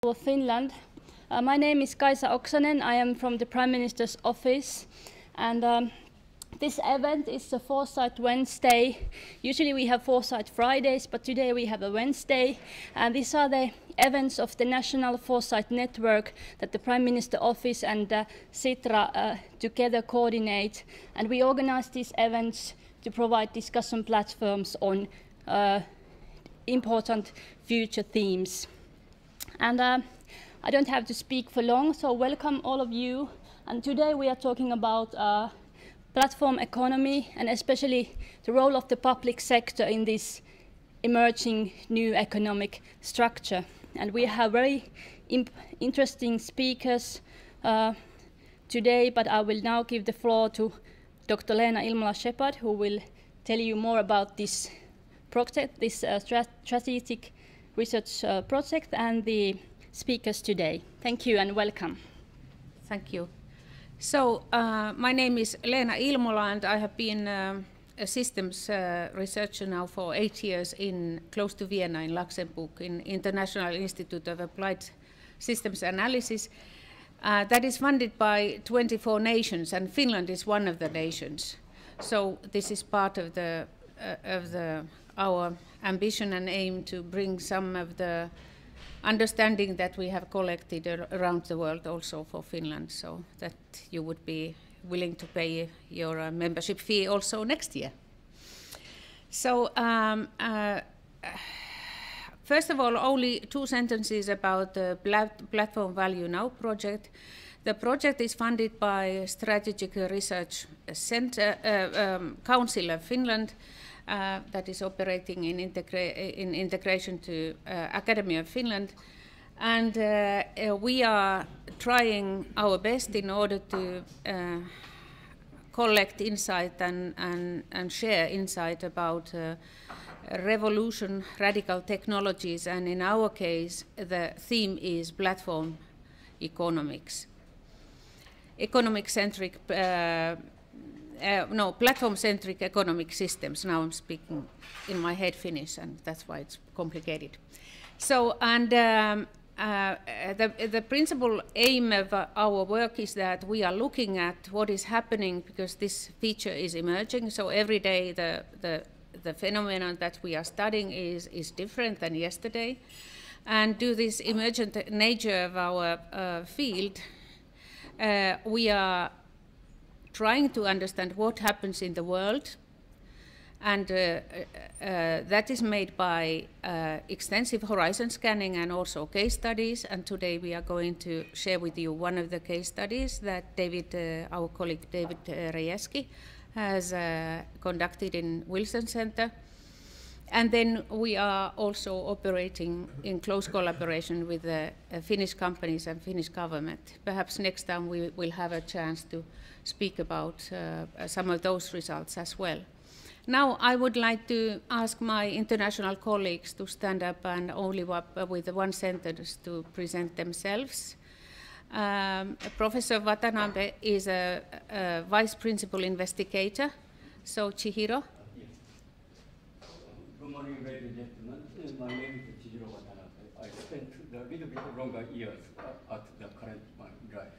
For Finland. My name is Kaisa Oksanen. I am from the Prime Minister's office, and this event is the Foresight Wednesday. Usually we have Foresight Fridays, but today we have a Wednesday, and these are the events of the National Foresight Network that the Prime Minister Office and Sitra together coordinate, and we organize these events to provide discussion platforms on important future themes. And I don't have to speak for long, so welcome all of you. And today we are talking about platform economy and especially the role of the public sector in this emerging new economic structure. And we have very interesting speakers today, but I will now give the floor to Dr. Leena Ilmola-Shepard, who will tell you more about this project, this strategic research project, and the speakers today. Thank you and welcome. Thank you. So my name is Leena Ilmola, and I have been a systems researcher now for 8 years close to Vienna in Luxembourg in International Institute of Applied Systems Analysis. That is funded by 24 nations, and Finland is one of the nations. So this is part of our ambition and aim to bring some of the understanding that we have collected around the world also for Finland, so that you would be willing to pay your membership fee also next year. So first of all, only 2 sentences about the Platform Value Now project. The project is funded by Strategic Research Center, Council of Finland, that is operating in integration to Academy of Finland, and we are trying our best in order to collect insight and share insight about revolution, radical technologies, and in our case the theme is platform economics, economic-centric platform-centric economic systems. Now I'm speaking in my head Finnish, and that's why it's complicated. So, and the principal aim of our work is that we are looking at what is happening, because this feature is emerging. So every day the phenomenon that we are studying is different than yesterday. And due to this emergent nature of our field, we are trying to understand what happens in the world, and that is made by extensive horizon scanning and also case studies. And today we are going to share with you one of the case studies that our colleague David Rejewski has conducted in Wilson Center. And then we are also operating in close collaboration with the Finnish companies and Finnish government. Perhaps next time we will have a chance to speak about some of those results as well. Now I would like to ask my international colleagues to stand up and only with 1 sentence to present themselves. Professor Watanabe is a vice principal investigator. So Chihiro. Good morning, ladies and gentlemen. My name is Chihiro Watanabe. I spent a little bit longer years at the current life.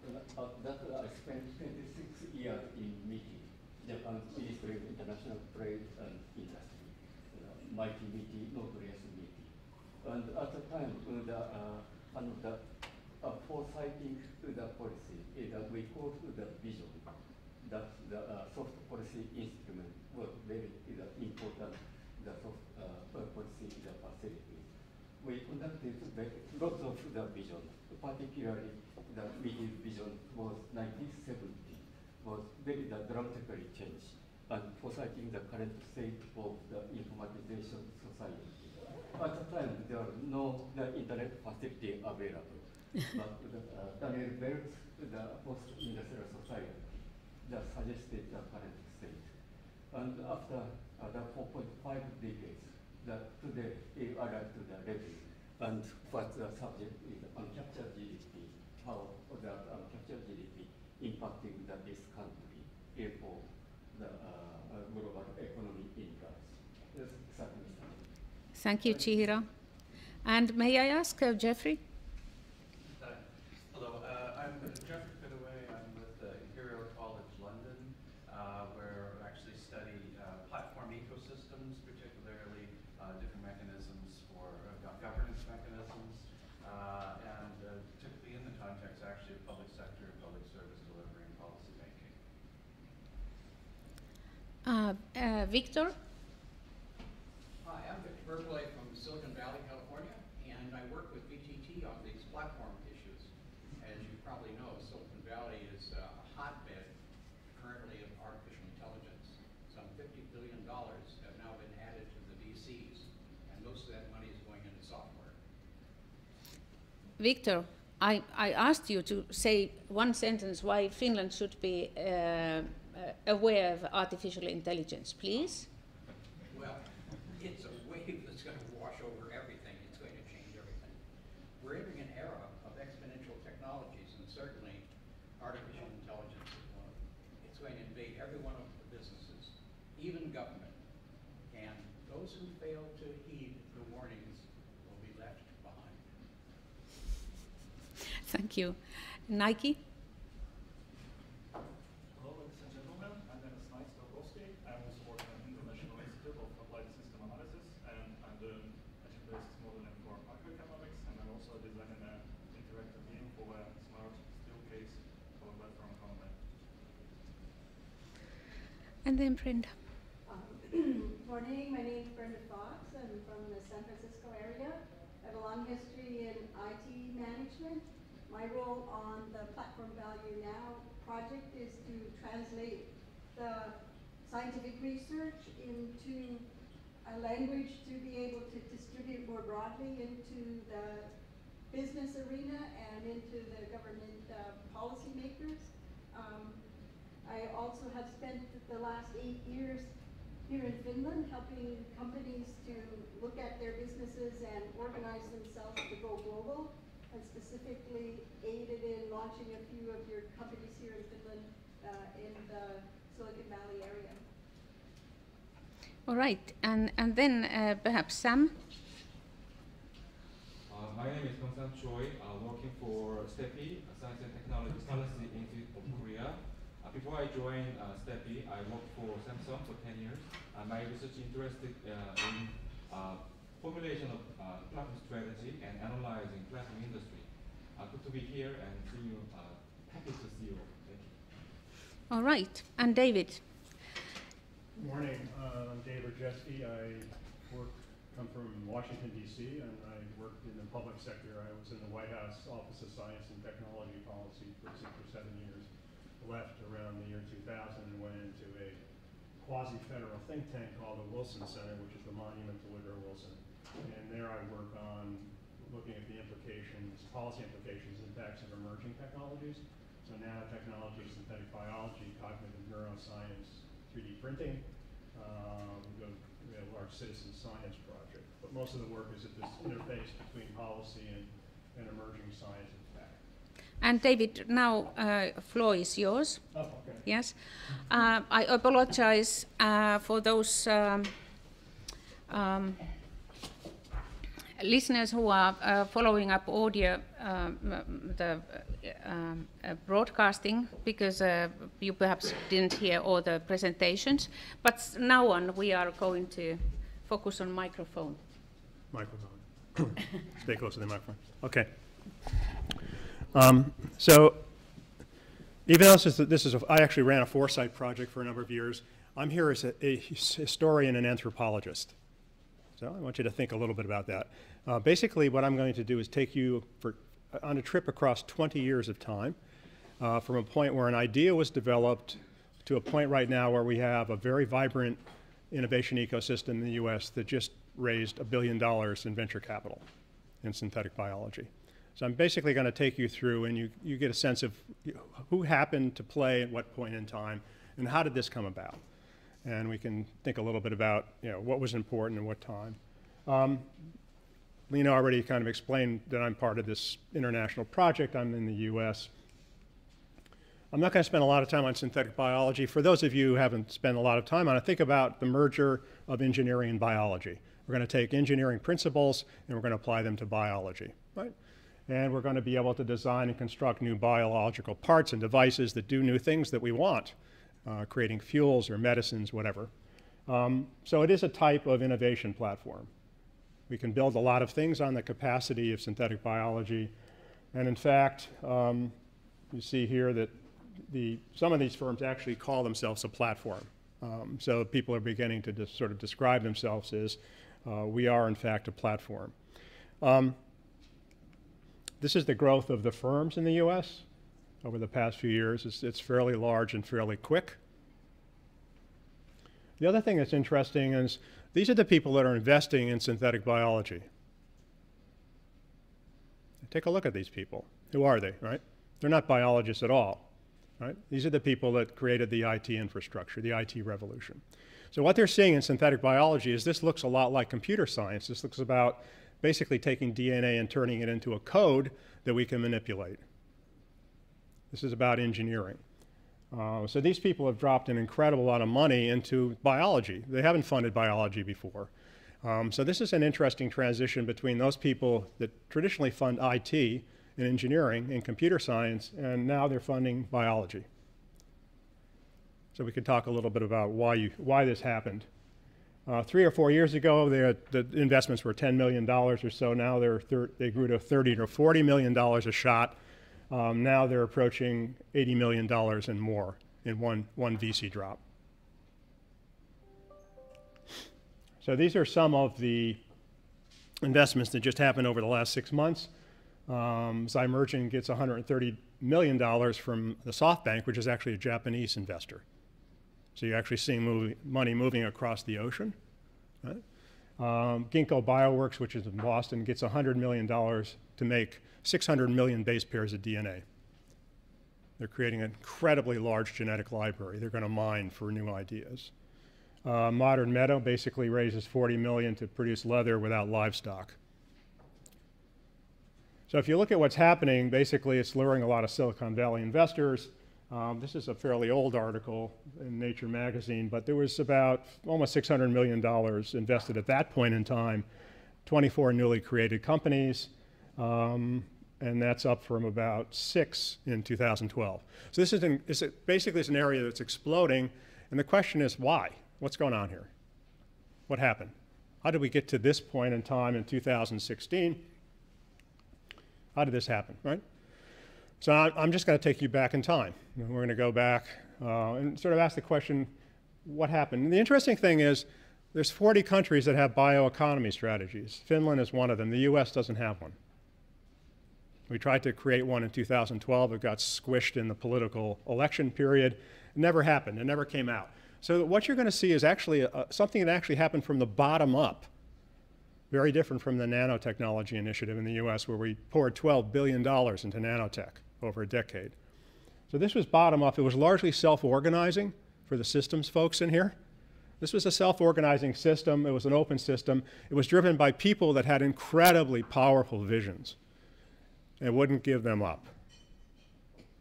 At that, I spent 26 years in MITI, Japan's Ministry of International Trade and Industry, mighty MITI, notorious MITI. And at the time, the foresighting the policy, we called the vision, that the soft policy instrument was very important, the soft policy facilities. We conducted lots of the vision, particularly the MITI's vision was 1970, was very dramatically changed, and foresighting the current state of the informatization society. At the time, there was no internet facility available, but Daniel Berg's the post-industrial society that suggested the current state. And after the 4.5 decades, today we arrived to the level. And what the subject is uncaptured GDP, how the uncaptured GDP impacting this country for the global economy in rise. Thank you, Chihiro. And may I ask Jeffrey? Hello, I'm Jeffrey Fidaway. I'm with the Imperial College London, where I actually study platform ecosystems, particularly different mechanisms for governance mechanisms, and typically in the context actually of public sector, public service delivery, and policy making. Victor? Hi, I'm Victor Berkeley from Silicon Valley, California, and I work with VTT on these platform issues. As you probably know, Silicon Valley is a hotbed currently of artificial intelligence. Some $50 billion have now been added to the VCs, and most of that money is going into software. Victor, I asked you to say one sentence why Finland should be aware of artificial intelligence, please. Well, it's a wave that's going to wash over everything. It's going to change everything. We're entering an era of exponential technologies, and certainly artificial intelligence is one of them. It's going to invade every one of the businesses, even government. And those who fail to heed the warnings will be left behind. Thank you. Nike? Hello, ladies and gentlemen. I'm Dennis Knight-Stokowski. I also work at the International Institute of Applied System Analysis, and I'm the agent-based modeling for macroeconomics, and I'm also designing an interactive game for a smart steel case for platform economy. And then Brenda. Morning, my name is Brenda Fox. I'm from the San Francisco area. I have a long history in IT management. My role on the Platform Value Now project is to translate the scientific research into a language to be able to distribute more broadly into the business arena and into the government policymakers. I also have spent the last 8 years here in Finland helping companies to look at their businesses and organize themselves to go global, and specifically aided in launching a few of your companies here in Finland in the Silicon Valley area. All right, and then perhaps Sam? My name is Dong-Sam Choi, working for STEPI, Science and Technology Policy Institute of Korea. Before I joined STEPI, I worked for Samsung for 10 years. My research interested in formulation of platform strategy and analyzing platform industry. Good to be here and see you. Happy to see you. Thank you. All right, and David? Good morning. I'm Dave Rajewski. I come from Washington, D.C., and I worked in the public sector. I was in the White House Office of Science and Technology Policy for 6 or 7 years. Left around the year 2000 and went into a quasi-federal think tank called the Wilson Center, which is the monument to Woodrow Wilson. And there I work on looking at the implications, policy implications, impacts of emerging technologies. So nanotechnology, synthetic biology, cognitive neuroscience, 3D printing. We have a large citizen science project. But most of the work is at this interface between policy and emerging science and tech. And David, now floor is yours. Oh, okay. Yes. I apologize for those listeners who are following up audio, the broadcasting, because you perhaps didn't hear all the presentations. But now on, we are going to focus on microphone. Microphone. Stay close to the microphone. Okay. So even though I actually ran a Foresight project for a number of years, I'm here as a historian and anthropologist. So I want you to think a little bit about that. Basically, what I'm going to do is take you on a trip across 20 years of time, from a point where an idea was developed to a point right now where we have a very vibrant innovation ecosystem in the US that just raised $1 billion in venture capital in synthetic biology. So I'm basically going to take you through, and you get a sense of who happened to play at what point in time, and how did this come about. And we can think a little bit about what was important and what time. Lena already kind of explained that I'm part of this international project. I'm in the US. I'm not going to spend a lot of time on synthetic biology. For those of you who haven't spent a lot of time on it, think about the merger of engineering and biology. We're going to take engineering principles and we're going to apply them to biology, right? And we're going to be able to design and construct new biological parts and devices that do new things that we want, creating fuels or medicines, whatever. So it is a type of innovation platform. We can build a lot of things on the capacity of synthetic biology. And in fact, you see here that some of these firms actually call themselves a platform. So people are beginning to just sort of describe themselves as we are, in fact, a platform. This is the growth of the firms in the US over the past few years. It's fairly large and fairly quick. The other thing that's interesting is these are the people that are investing in synthetic biology. Take a look at these people. Who are they, right? They're not biologists at all, right? These are the people that created the IT infrastructure, the IT revolution. So what they're seeing in synthetic biology is this looks a lot like computer science. This looks about basically taking DNA and turning it into a code that we can manipulate. This is about engineering. So these people have dropped an incredible lot of money into biology. They haven't funded biology before. So this is an interesting transition between those people that traditionally fund IT and engineering and computer science, and now they're funding biology. So we could talk a little bit about why this happened. 3 or 4 years ago, the investments were $10 million or so. Now they grew to $30 to $40 million a shot. Now they're approaching $80 million and more in one VC drop. So these are some of the investments that just happened over the last 6 months. Zymergen gets $130 million from the SoftBank, which is actually a Japanese investor. So you're actually seeing money moving across the ocean. Right? Ginkgo Bioworks, which is in Boston, gets $100 million to make 600 million base pairs of DNA. They're creating an incredibly large genetic library. They're going to mine for new ideas. Modern Meadow basically raises $40 million to produce leather without livestock. So if you look at what's happening, basically it's luring a lot of Silicon Valley investors. This is a fairly old article in Nature magazine, but there was about almost $600 million invested at that point in time, 24 newly created companies, and that's up from about 6 in 2012. So this is basically it's an area that's exploding, and the question is why? What's going on here? What happened? How did we get to this point in time in 2016? How did this happen, right? So I'm just going to take you back in time. We're going to go back and sort of ask the question, what happened? And the interesting thing is there's 40 countries that have bioeconomy strategies. Finland is one of them. The US doesn't have one. We tried to create one in 2012. It got squished in the political election period. It never happened. It never came out. So what you're going to see is actually something that actually happened from the bottom up. Very different from the nanotechnology initiative in the US, where we poured $12 billion into nanotech over a decade. So this was bottom up. It was largely self-organizing for the systems folks in here. This was a self-organizing system. It was an open system. It was driven by people that had incredibly powerful visions and wouldn't give them up.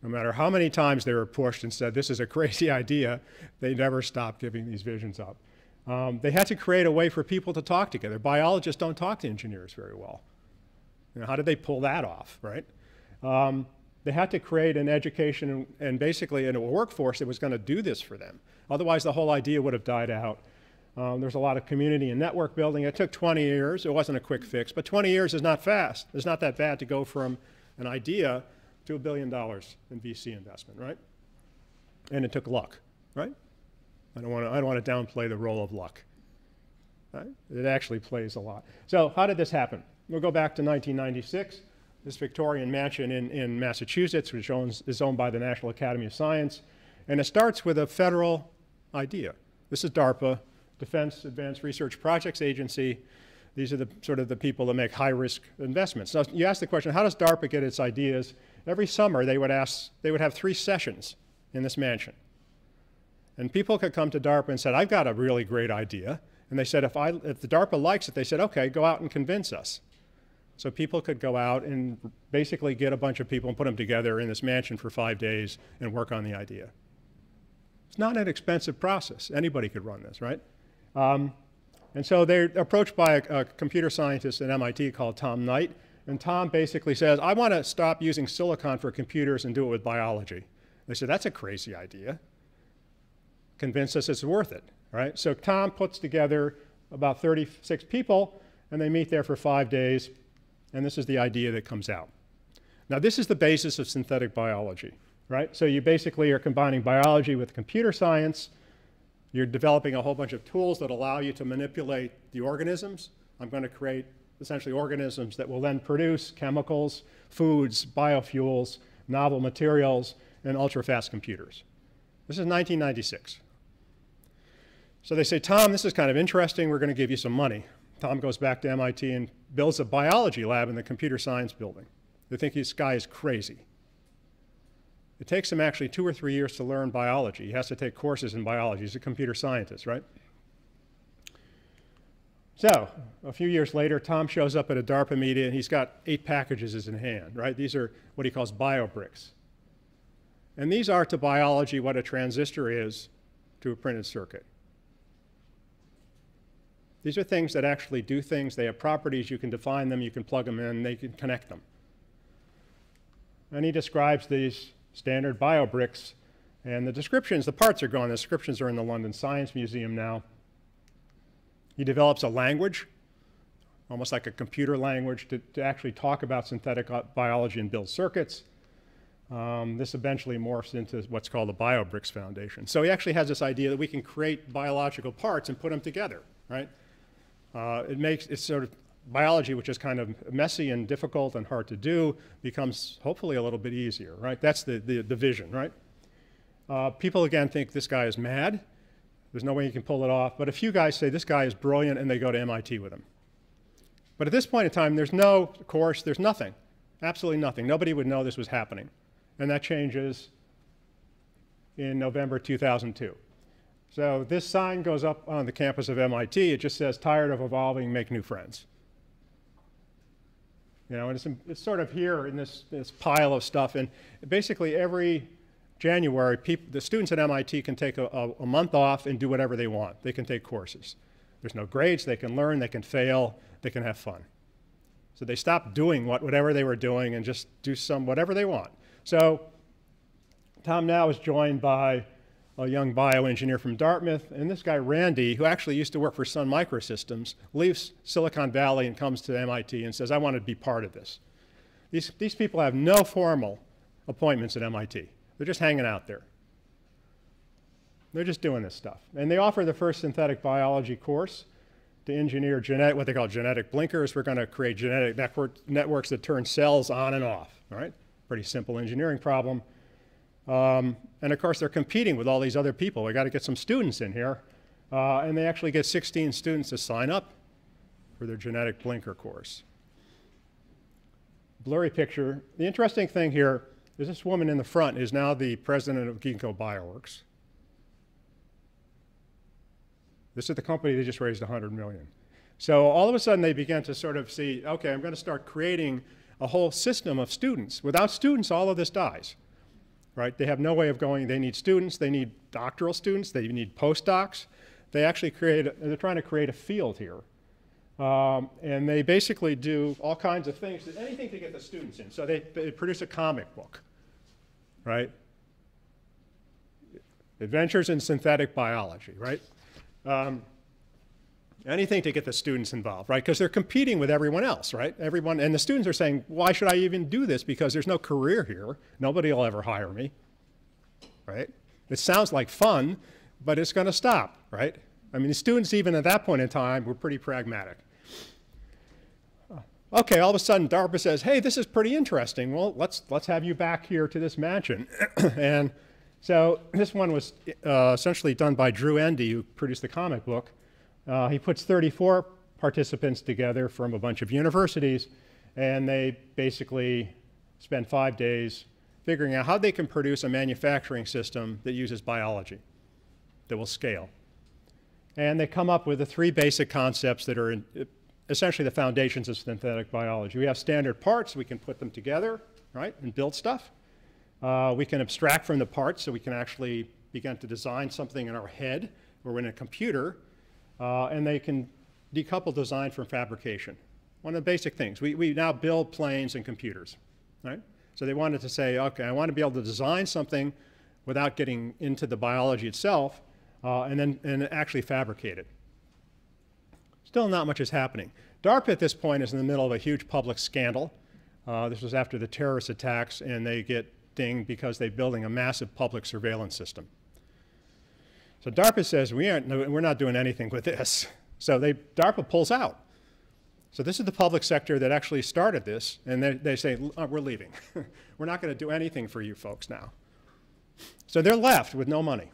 No matter how many times they were pushed and said, this is a crazy idea, they never stopped giving these visions up. They had to create a way for people to talk together. Biologists don't talk to engineers very well. You know, how did they pull that off, right? They had to create an education and basically a workforce that was going to do this for them. Otherwise, the whole idea would have died out. There's a lot of community and network building. It took 20 years. It wasn't a quick fix, but 20 years is not fast. It's not that bad to go from an idea to $1 billion in VC investment, right? And it took luck, right? I don't want to downplay the role of luck. Right? It actually plays a lot. So how did this happen? We'll go back to 1996. This Victorian mansion in Massachusetts, which is owned by the National Academy of Science. And it starts with a federal idea. This is DARPA, Defense Advanced Research Projects Agency. These are the sort of the people that make high-risk investments. Now, you ask the question, how does DARPA get its ideas? Every summer, they would have 3 sessions in this mansion. And people could come to DARPA and said, I've got a really great idea. And they said, if the DARPA likes it, they said, okay, go out and convince us. So people could go out and basically get a bunch of people and put them together in this mansion for 5 days and work on the idea. It's not an expensive process. Anybody could run this, right? And so they're approached by a computer scientist at MIT called Tom Knight. And Tom basically says, I want to stop using silicon for computers and do it with biology. They said, that's a crazy idea. Convince us it's worth it, right? So Tom puts together about 36 people, and they meet there for 5 days. And this is the idea that comes out. Now, this is the basis of synthetic biology, right? So you basically are combining biology with computer science. You're developing a whole bunch of tools that allow you to manipulate the organisms. I'm going to create essentially organisms that will then produce chemicals, foods, biofuels, novel materials, and ultra-fast computers. This is 1996. So they say, Tom, this is kind of interesting. We're going to give you some money. Tom goes back to MIT and builds a biology lab in the computer science building. They think this guy is crazy. It takes him actually 2 or 3 years to learn biology. He has to take courses in biology. He's a computer scientist, right? So a few years later, Tom shows up at a DARPA meeting, and he's got 8 packages in hand, right? These are what he calls biobricks. And these are to biology what a transistor is to a printed circuit. These are things that actually do things. They have properties. You can define them. You can plug them in. They can connect them. And he describes these standard biobricks. And the descriptions, the parts are gone. The descriptions are in the London Science Museum now. He develops a language, almost like a computer language, to actually talk about synthetic biology and build circuits. This eventually morphs into what's called the BioBricks Foundation. So he actually has this idea that we can create biological parts and put them together, right? It's sort of biology, which is kind of messy and difficult and hard to do, becomes hopefully a little bit easier, right? That's the vision, right? People, again, think this guy is mad. There's no way he can pull it off. But a few guys say this guy is brilliant, and they go to MIT with him. But at this point in time, there's no course, there's nothing, absolutely nothing. Nobody would know this was happening. And that changes in November 2002. So this sign goes up on the campus of MIT. It just says, tired of evolving, make new friends. You know, and it's sort of here in this pile of stuff. And basically every January, the students at MIT can take a month off and do whatever they want. They can take courses. There's no grades. They can learn. They can fail. They can have fun. So they stop doing whatever they were doing and just do whatever they want. So Tom now is joined by a young bioengineer from Dartmouth. And this guy, Randy, who actually used to work for Sun Microsystems, leaves Silicon Valley and comes to MIT and says, I want to be part of this. These people have no formal appointments at MIT. They're just hanging out there. They're just doing this stuff. And they offer the first synthetic biology course to engineer what they call genetic blinkers. We're going to create genetic networks that turn cells on and off, all right? Pretty simple engineering problem. And of course, they're competing with all these other people. We got to get some students in here. And they actually get 16 students to sign up for their genetic blinker course. Blurry picture. The interesting thing here is this woman in the front is now the president of Ginkgo Bioworks. This is the company that just raised $100 million. So all of a sudden they began to sort of see, okay, I'm going to start creating a whole system of students. Without students, all of this dies, right? They have no way of going. They need students. They need doctoral students. They need postdocs. They actually they're trying to create a field here. And they basically do all kinds of things, anything to get the students in. So they produce a comic book, right? Adventures in Synthetic Biology, right? Anything to get the students involved, right? Because they're competing with everyone else, right? And the students are saying, why should I even do this? Because there's no career here. Nobody will ever hire me, right? It sounds like fun, but it's going to stop, right? I mean, the students, even at that point in time, were pretty pragmatic. Okay, all of a sudden, DARPA says, hey, this is pretty interesting. Well, let's have you back here to this mansion. And so this one was essentially done by Drew Endy, who produced the comic book. He puts 34 participants together from a bunch of universities, and they basically spend 5 days figuring out how they can produce a manufacturing system that uses biology, that will scale. And they come up with the 3 basic concepts that are essentially the foundations of synthetic biology. We have standard parts. We can put them together, right, and build stuff. We can abstract from the parts, so we can actually begin to design something in our head or in a computer. And they can decouple design from fabrication. One of the basic things. We now build planes and computers, right? So they wanted to say, okay, I want to be able to design something without getting into the biology itself, and actually fabricate it. Still not much is happening. DARPA at this point is in the middle of a huge public scandal. This was after the terrorist attacks, and they get dinged because they're building a massive public surveillance system. So DARPA says, we're not doing anything with this. So DARPA pulls out. So this is the public sector that actually started this, and they say, we're leaving. We're not going to do anything for you folks now. So they're left with no money.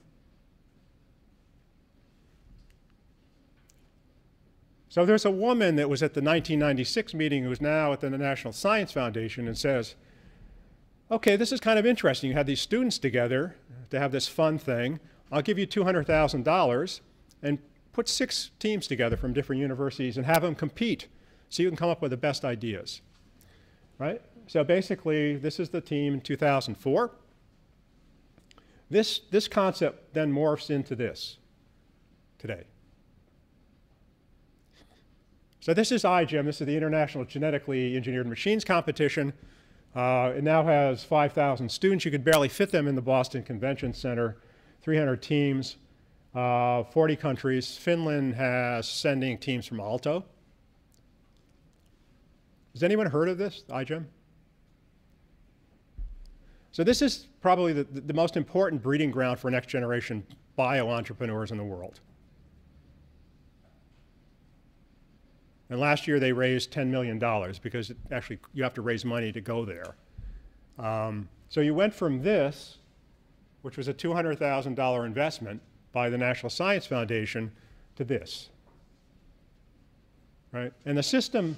So there's a woman that was at the 1996 meeting who's now at the National Science Foundation and says, okay, this is kind of interesting. You had these students together to have this fun thing. I'll give you $200,000 and put 6 teams together from different universities and have them compete so you can come up with the best ideas, right? So basically, this is the team in 2004. This concept then morphs into this today. So this is iGEM. This is the International Genetically Engineered Machines Competition. It now has 5,000 students. You could barely fit them in the Boston Convention Center. 300 teams, 40 countries. Finland has sending teams from Aalto. Has anyone heard of this, iGEM? So this is probably the most important breeding ground for next generation bio-entrepreneurs in the world. And last year they raised $10 million because actually you have to raise money to go there. So you went from this, which was a $200,000 investment by the National Science Foundation, to this, right? And the system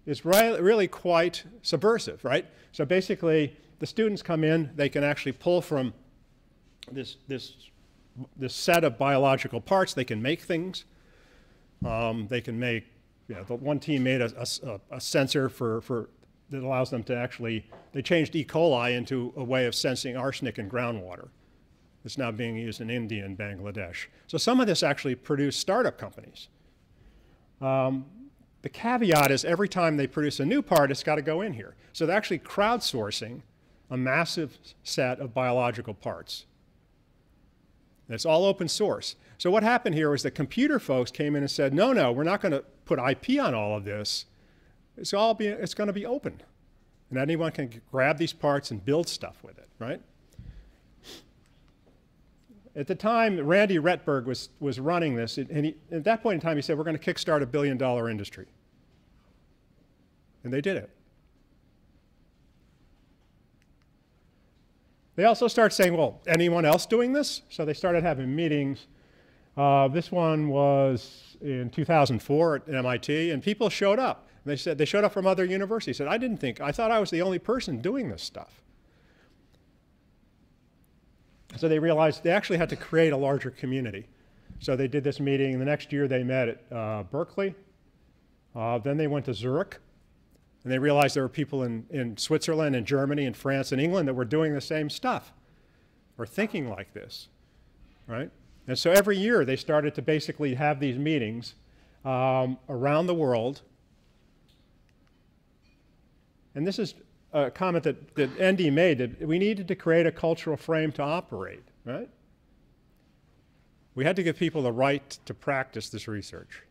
is really quite subversive, right? So basically, the students come in, they can actually pull from this set of biological parts. They can make things. They can make, the one team made a sensor that allows them to actually, they changed E. coli into a way of sensing arsenic in groundwater. It's now being used in India and Bangladesh. So some of this actually produced startup companies. The caveat is every time they produce a new part, it's got to go in here. So they're actually crowdsourcing a massive set of biological parts. And it's all open source. So what happened here was the computer folks came in and said, no, we're not going to put IP on all of this. It's going to be open. And anyone can grab these parts and build stuff with it, right? At the time, Randy Retberg was running this, and at that point in time, he said, we're going to kickstart a billion-dollar industry. And they did it. They also started saying, well, anyone else doing this? So they started having meetings. This one was in 2004 at MIT, and people showed up. And they said, they showed up from other universities. They said, I thought I was the only person doing this stuff. So they realized they actually had to create a larger community. So they did this meeting. The next year they met at Berkeley. Then they went to Zurich. And they realized there were people in Switzerland and Germany and France and England that were doing the same stuff or thinking like this, right? And so every year they started to basically have these meetings around the world. And this is a comment that Andy made, that we needed to create a cultural frame to operate, right? We had to give people the right to practice this research.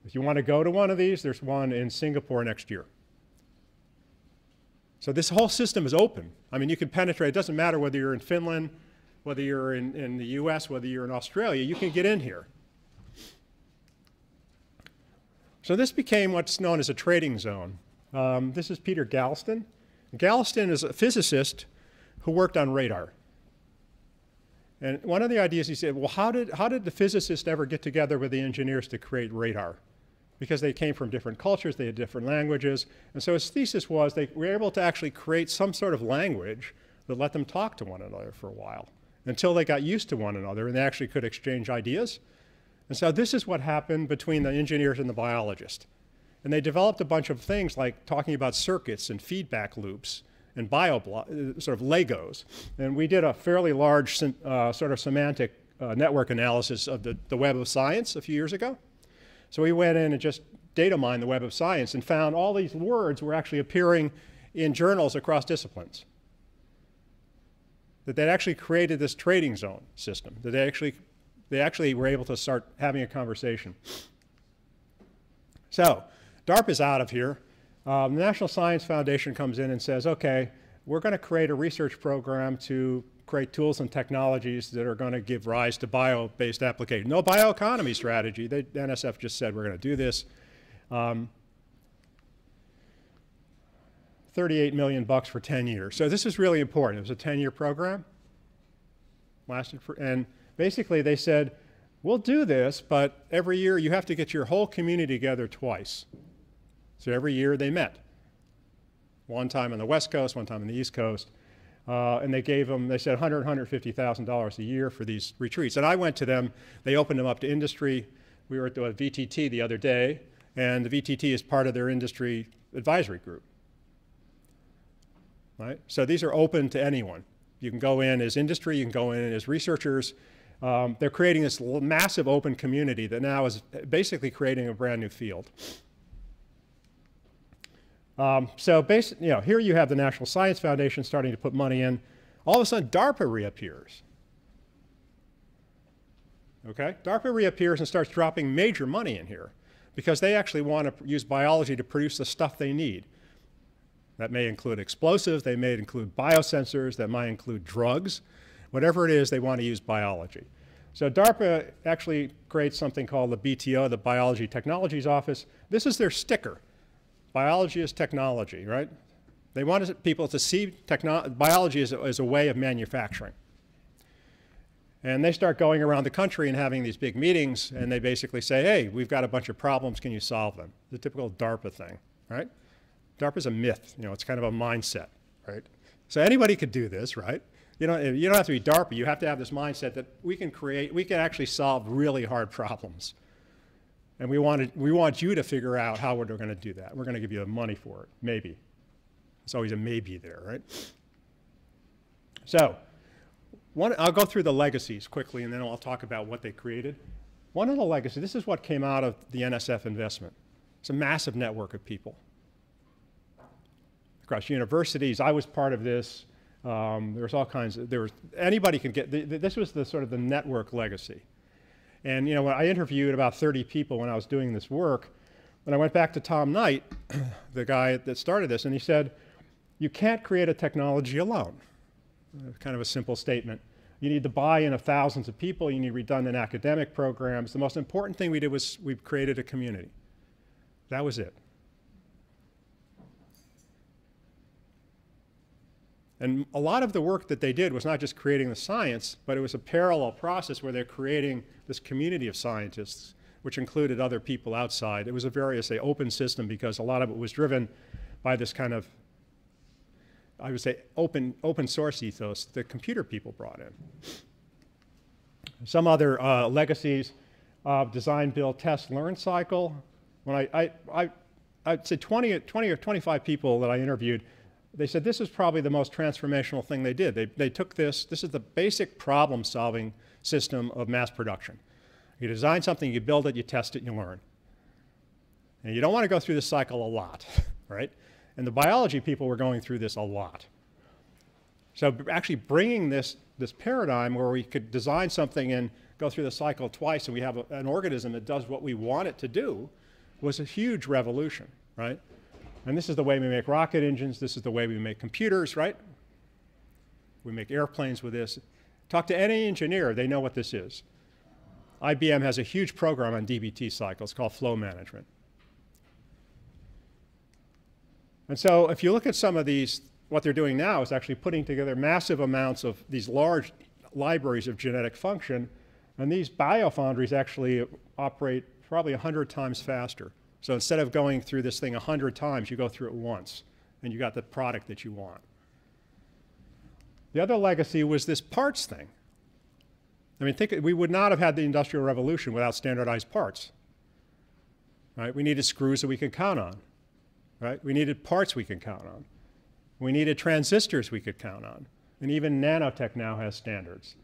If you want to go to one of these, there's one in Singapore next year. So this whole system is open. I mean, you can penetrate. It doesn't matter whether you're in Finland, whether you're in the US, whether you're in Australia, you can get in here. So this became what's known as a trading zone. This is Peter Galston. Galston is a physicist who worked on radar. And one of the ideas he said, well, how did the physicists ever get together with the engineers to create radar? Because they came from different cultures, they had different languages. And so his thesis was they were able to actually create some sort of language that let them talk to one another for a while, until they got used to one another and they actually could exchange ideas. And so this is what happened between the engineers and the biologist. And they developed a bunch of things like talking about circuits and feedback loops and sort of Legos. And we did a fairly large sort of semantic network analysis of the Web of Science a few years ago. So we went in and just data mined the Web of Science and found all these words were actually appearing in journals across disciplines. That they actually created this trading zone system, that they actually were able to start having a conversation. So DARPA's out of here. The National Science Foundation comes in and says, okay, we're going to create a research program to create tools and technologies that are going to give rise to bio-based application. No bioeconomy strategy. The NSF just said we're going to do this. $38 million for 10 years. So this is really important. It was a 10-year program. And basically they said, we'll do this, but every year you have to get your whole community together twice. So every year they met. One time on the West Coast, one time on the East Coast. And they gave them, they said $150,000 a year for these retreats. And I went to them. They opened them up to industry. We were at the VTT the other day, and the VTT is part of their industry advisory group. Right? So these are open to anyone. You can go in as industry, you can go in as researchers. They're creating this massive open community that now is basically creating a brand new field. Here you have the National Science Foundation starting to put money in. All of a sudden, DARPA reappears. Okay? DARPA reappears and starts dropping major money in here because they actually want to use biology to produce the stuff they need. That may include explosives, they may include biosensors, that might include drugs. Whatever it is, they want to use biology. So DARPA actually creates something called the BTO, the Biology Technologies Office. This is their sticker. Biology is technology, right? They wanted people to see biology as a way of manufacturing. And they start going around the country and having these big meetings, and they basically say, hey, we've got a bunch of problems, can you solve them? The typical DARPA thing, right? DARPA's a myth, it's kind of a mindset, right? So anybody could do this, right? You don't have to be DARPA, you have to have this mindset that we can actually solve really hard problems. And we want you to figure out how we're going to do that. We're going to give you the money for it, maybe. There's always a maybe there, right? So, I'll go through the legacies quickly, and then I'll talk about what they created. One of the legacies, this is what came out of the NSF investment. It's a massive network of people. Across universities, I was part of this. There's all kinds of, anybody can get, this was the sort of the network legacy. And when I interviewed about 30 people when I was doing this work, when I went back to Tom Knight, the guy that started this, and he said, you can't create a technology alone. Kind of a simple statement. You need the buy-in of thousands of people. You need redundant academic programs. The most important thing we did was we created a community. That was it. And a lot of the work that they did was not just creating the science, but it was a parallel process where they're creating this community of scientists, which included other people outside. It was a very, open system because a lot of it was driven by this kind of, I would say, open source ethos that computer people brought in. Some other legacies of design, build, test, learn cycle. When I'd say 20 or 25 people that I interviewed, they said this is probably the most transformational thing they did. They took this is the basic problem-solving system of mass production. You design something, you build it, you test it, you learn. And you don't want to go through this cycle a lot, right? And the biology people were going through this a lot. So actually bringing this paradigm where we could design something and go through the cycle twice and we have an organism that does what we want it to do was a huge revolution, right? And this is the way we make rocket engines. This is the way we make computers, right? We make airplanes with this. Talk to any engineer, they know what this is. IBM has a huge program on DBT cycles called flow management. And so if you look at some of these, what they're doing now is actually putting together massive amounts of these large libraries of genetic function, and these biofoundries actually operate probably 100 times faster. So instead of going through this thing 100 times, you go through it once, and you got the product that you want. The other legacy was this parts thing. I mean, we would not have had the Industrial Revolution without standardized parts. Right? We needed screws that we could count on. Right? We needed parts we could count on. We needed transistors we could count on. And even nanotech now has standards.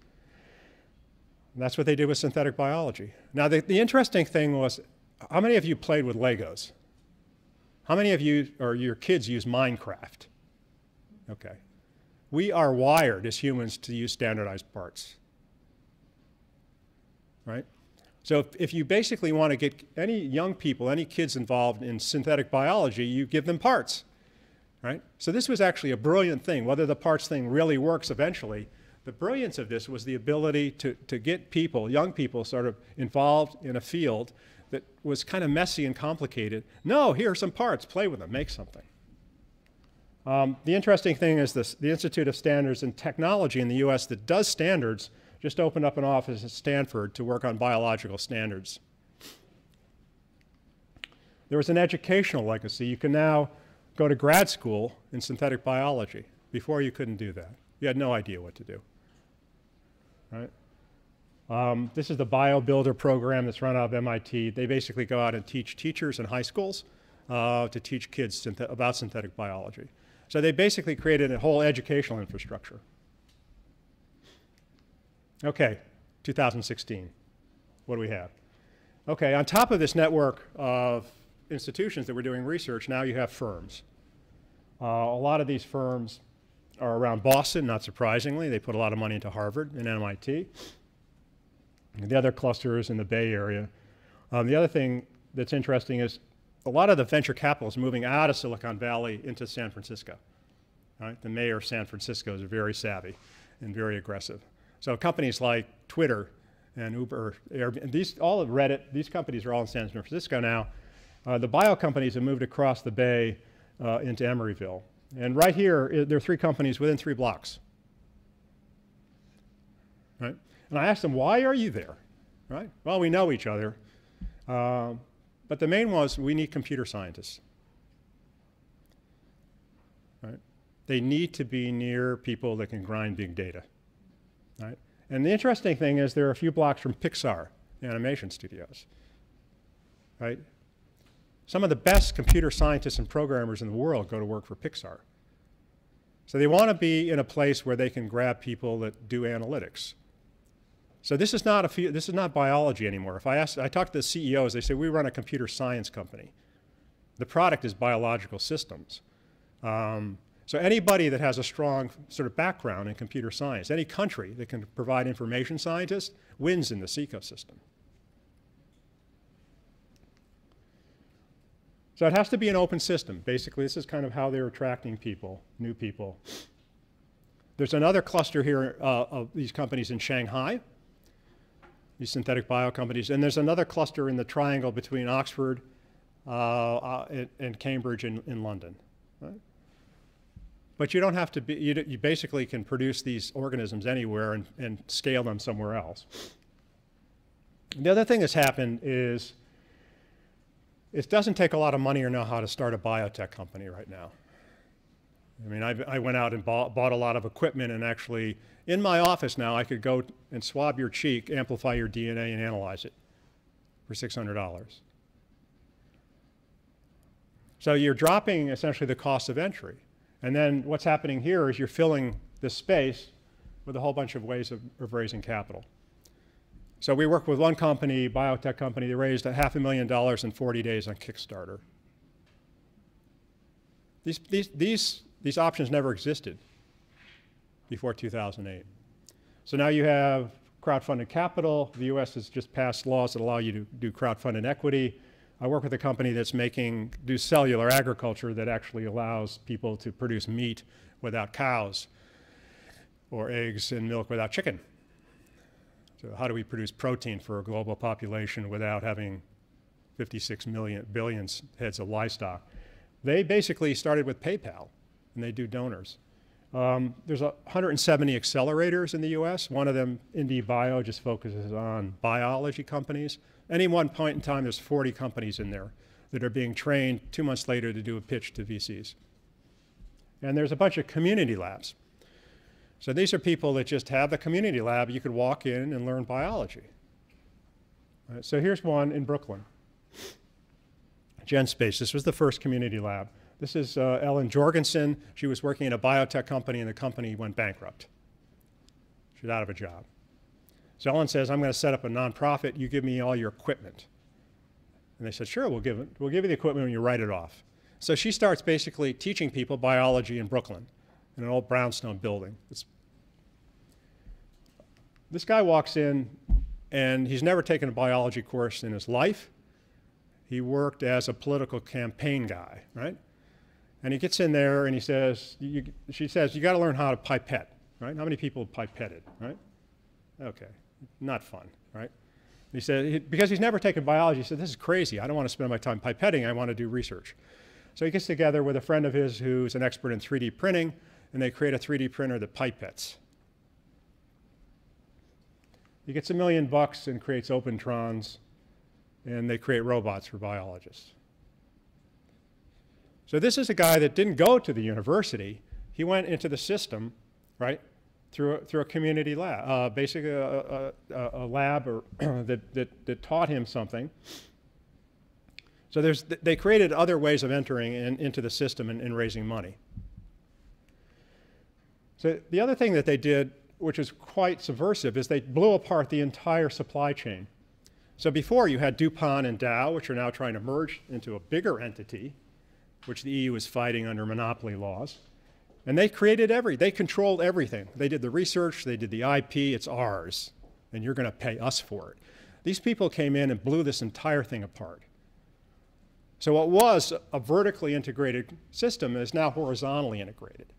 And that's what they did with synthetic biology. Now, the interesting thing was, how many of you played with Legos? How many of you or your kids use Minecraft? Okay. We are wired as humans to use standardized parts, right? So if you basically want to get any young people, any kids involved in synthetic biology, you give them parts, right? So this was actually a brilliant thing. Whether the parts thing really works eventually, the brilliance of this was the ability to get people, young people, sort of involved in a field that was kind of messy and complicated. No, here are some parts, play with them, make something. The interesting thing is this, the Institute of Standards and Technology in the US that does standards just opened up an office at Stanford to work on biological standards. There was an educational legacy. You can now go to grad school in synthetic biology. Before you couldn't do that. You had no idea what to do, right? This is the BioBuilder program that's run out of MIT. They basically go out and teach teachers in high schools to teach kids about synthetic biology. So they basically created a whole educational infrastructure. Okay, 2016. What do we have? Okay, on top of this network of institutions that were doing research, now you have firms. A lot of these firms are around Boston, not surprisingly. They put a lot of money into Harvard and MIT. The other cluster is in the Bay Area. The other thing that's interesting is a lot of the venture capital is moving out of Silicon Valley into San Francisco. Right? The mayor of San Francisco is very savvy and very aggressive. So companies like Twitter and Uber, Airbnb, all of Reddit, these companies are all in San Francisco now. The bio companies have moved across the Bay into Emeryville. And right here, there are 3 companies within 3 blocks. Right? And I asked them, why are you there? Right? Well, we know each other. But the main was, we need computer scientists. Right? They need to be near people that can grind big data. Right? And the interesting thing is they're a few blocks from Pixar animation studios. Right? Some of the best computer scientists and programmers in the world go to work for Pixar. So they want to be in a place where they can grab people that do analytics. So this is not biology anymore. If I talk to the CEOs, they say, we run a computer science company. The product is biological systems. So anybody that has a strong sort of background in computer science, any country that can provide information scientists, wins in this ecosystem. So it has to be an open system. Basically, this is kind of how they're attracting people, new people. There's another cluster here of these companies in Shanghai, these synthetic bio companies, and there's another cluster in the triangle between Oxford and Cambridge in London. Right? But you don't have to be, you basically can produce these organisms anywhere and scale them somewhere else. The other thing that's happened is it doesn't take a lot of money or know-how to start a biotech company right now. I mean, I went out and bought a lot of equipment, and actually, in my office now, I could go and swab your cheek, amplify your DNA, and analyze it for $600. So you're dropping essentially the cost of entry. And then what's happening here is you're filling this space with a whole bunch of ways of raising capital. So we work with one company, biotech company, they raised $500,000 in 40 days on Kickstarter. These options never existed before 2008. So now you have crowdfunded capital. The US has just passed laws that allow you to do crowdfunded equity. I work with a company that's do cellular agriculture that actually allows people to produce meat without cows, or eggs and milk without chicken. So how do we produce protein for a global population without having 56 billion heads of livestock? They basically started with PayPal, and they do donors. There's 170 accelerators in the US. One of them, Indie Bio, just focuses on biology companies. Any one point in time, there's 40 companies in there that are being trained 2 months later to do a pitch to VCs. And there's a bunch of community labs. So these are people that just have the community lab. You could walk in and learn biology. Right, so here's one in Brooklyn. GenSpace, this was the first community lab. This is Ellen Jorgensen. She was working in a biotech company, and the company went bankrupt. She's out of a job. So Ellen says, I'm going to set up a nonprofit. You give me all your equipment. And they said, sure, we'll give you the equipment when you write it off. So she starts basically teaching people biology in Brooklyn in an old brownstone building. This guy walks in, and he's never taken a biology course in his life. He worked as a political campaign guy, right? And he gets in there, and she says, you got to learn how to pipette, right? How many people have pipetted, right? Okay, not fun, right? He said, because he's never taken biology, he said, this is crazy. I don't want to spend my time pipetting. I want to do research. So he gets together with a friend of his who's an expert in 3D printing, and they create a 3D printer that pipettes. He gets $1 million and creates Opentrons, and they create robots for biologists. So this is a guy that didn't go to the university. He went into the system, right, through a community lab, basically a lab that taught him something. So they created other ways of entering into the system and raising money. So the other thing that they did, which is quite subversive, is they blew apart the entire supply chain. So before you had DuPont and Dow, which are now trying to merge into a bigger entity, which the EU is fighting under monopoly laws. And they controlled everything. They did the research, they did the IP, it's ours, and you're going to pay us for it. These people came in and blew this entire thing apart. So what was a vertically integrated system is now horizontally integrated.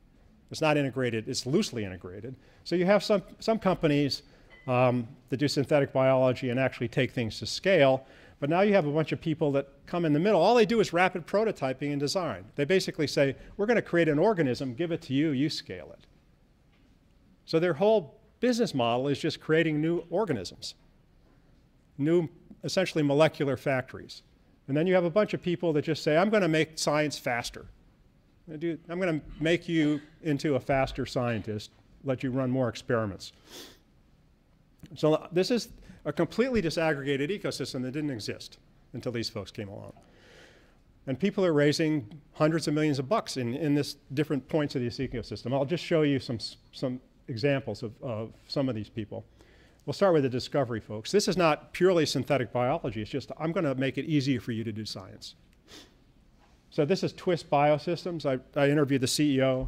It's not integrated, it's loosely integrated. So you have some companies that do synthetic biology and actually take things to scale, but now you have a bunch of people that come in the middle. All they do is rapid prototyping and design. They basically say, we're going to create an organism, give it to you, you scale it. So their whole business model is just creating new organisms, new, essentially molecular factories. And then you have a bunch of people that just say, I'm going to make science faster. I'm going to make you into a faster scientist, let you run more experiments. So this is a completely disaggregated ecosystem that didn't exist until these folks came along. And people are raising hundreds of millions of bucks in this different points of this ecosystem. I'll just show you some examples of some of these people. We'll start with the discovery folks. This is not purely synthetic biology. It's just, I'm going to make it easier for you to do science. So this is Twist Biosystems. I interviewed the CEO.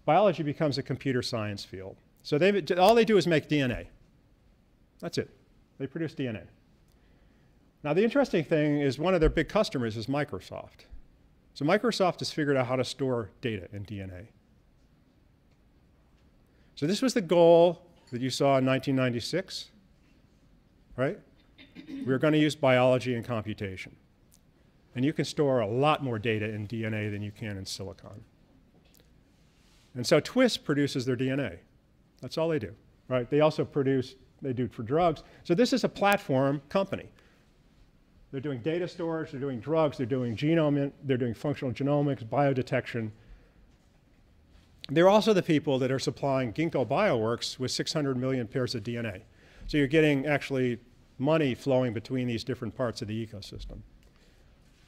Biology becomes a computer science field. So all they do is make DNA. That's it. They produce DNA. Now the interesting thing is one of their big customers is Microsoft. So Microsoft has figured out how to store data in DNA. So this was the goal that you saw in 1996, right? We were going to use biology and computation. And you can store a lot more data in DNA than you can in silicon. And so Twist produces their DNA. That's all they do, right? They also they do for drugs. So this is a platform company. They're doing data storage, they're doing drugs, they're doing genome, they're doing functional genomics, biodetection. They're also the people that are supplying Ginkgo Bioworks with 600 million pairs of DNA. So you're getting actually money flowing between these different parts of the ecosystem.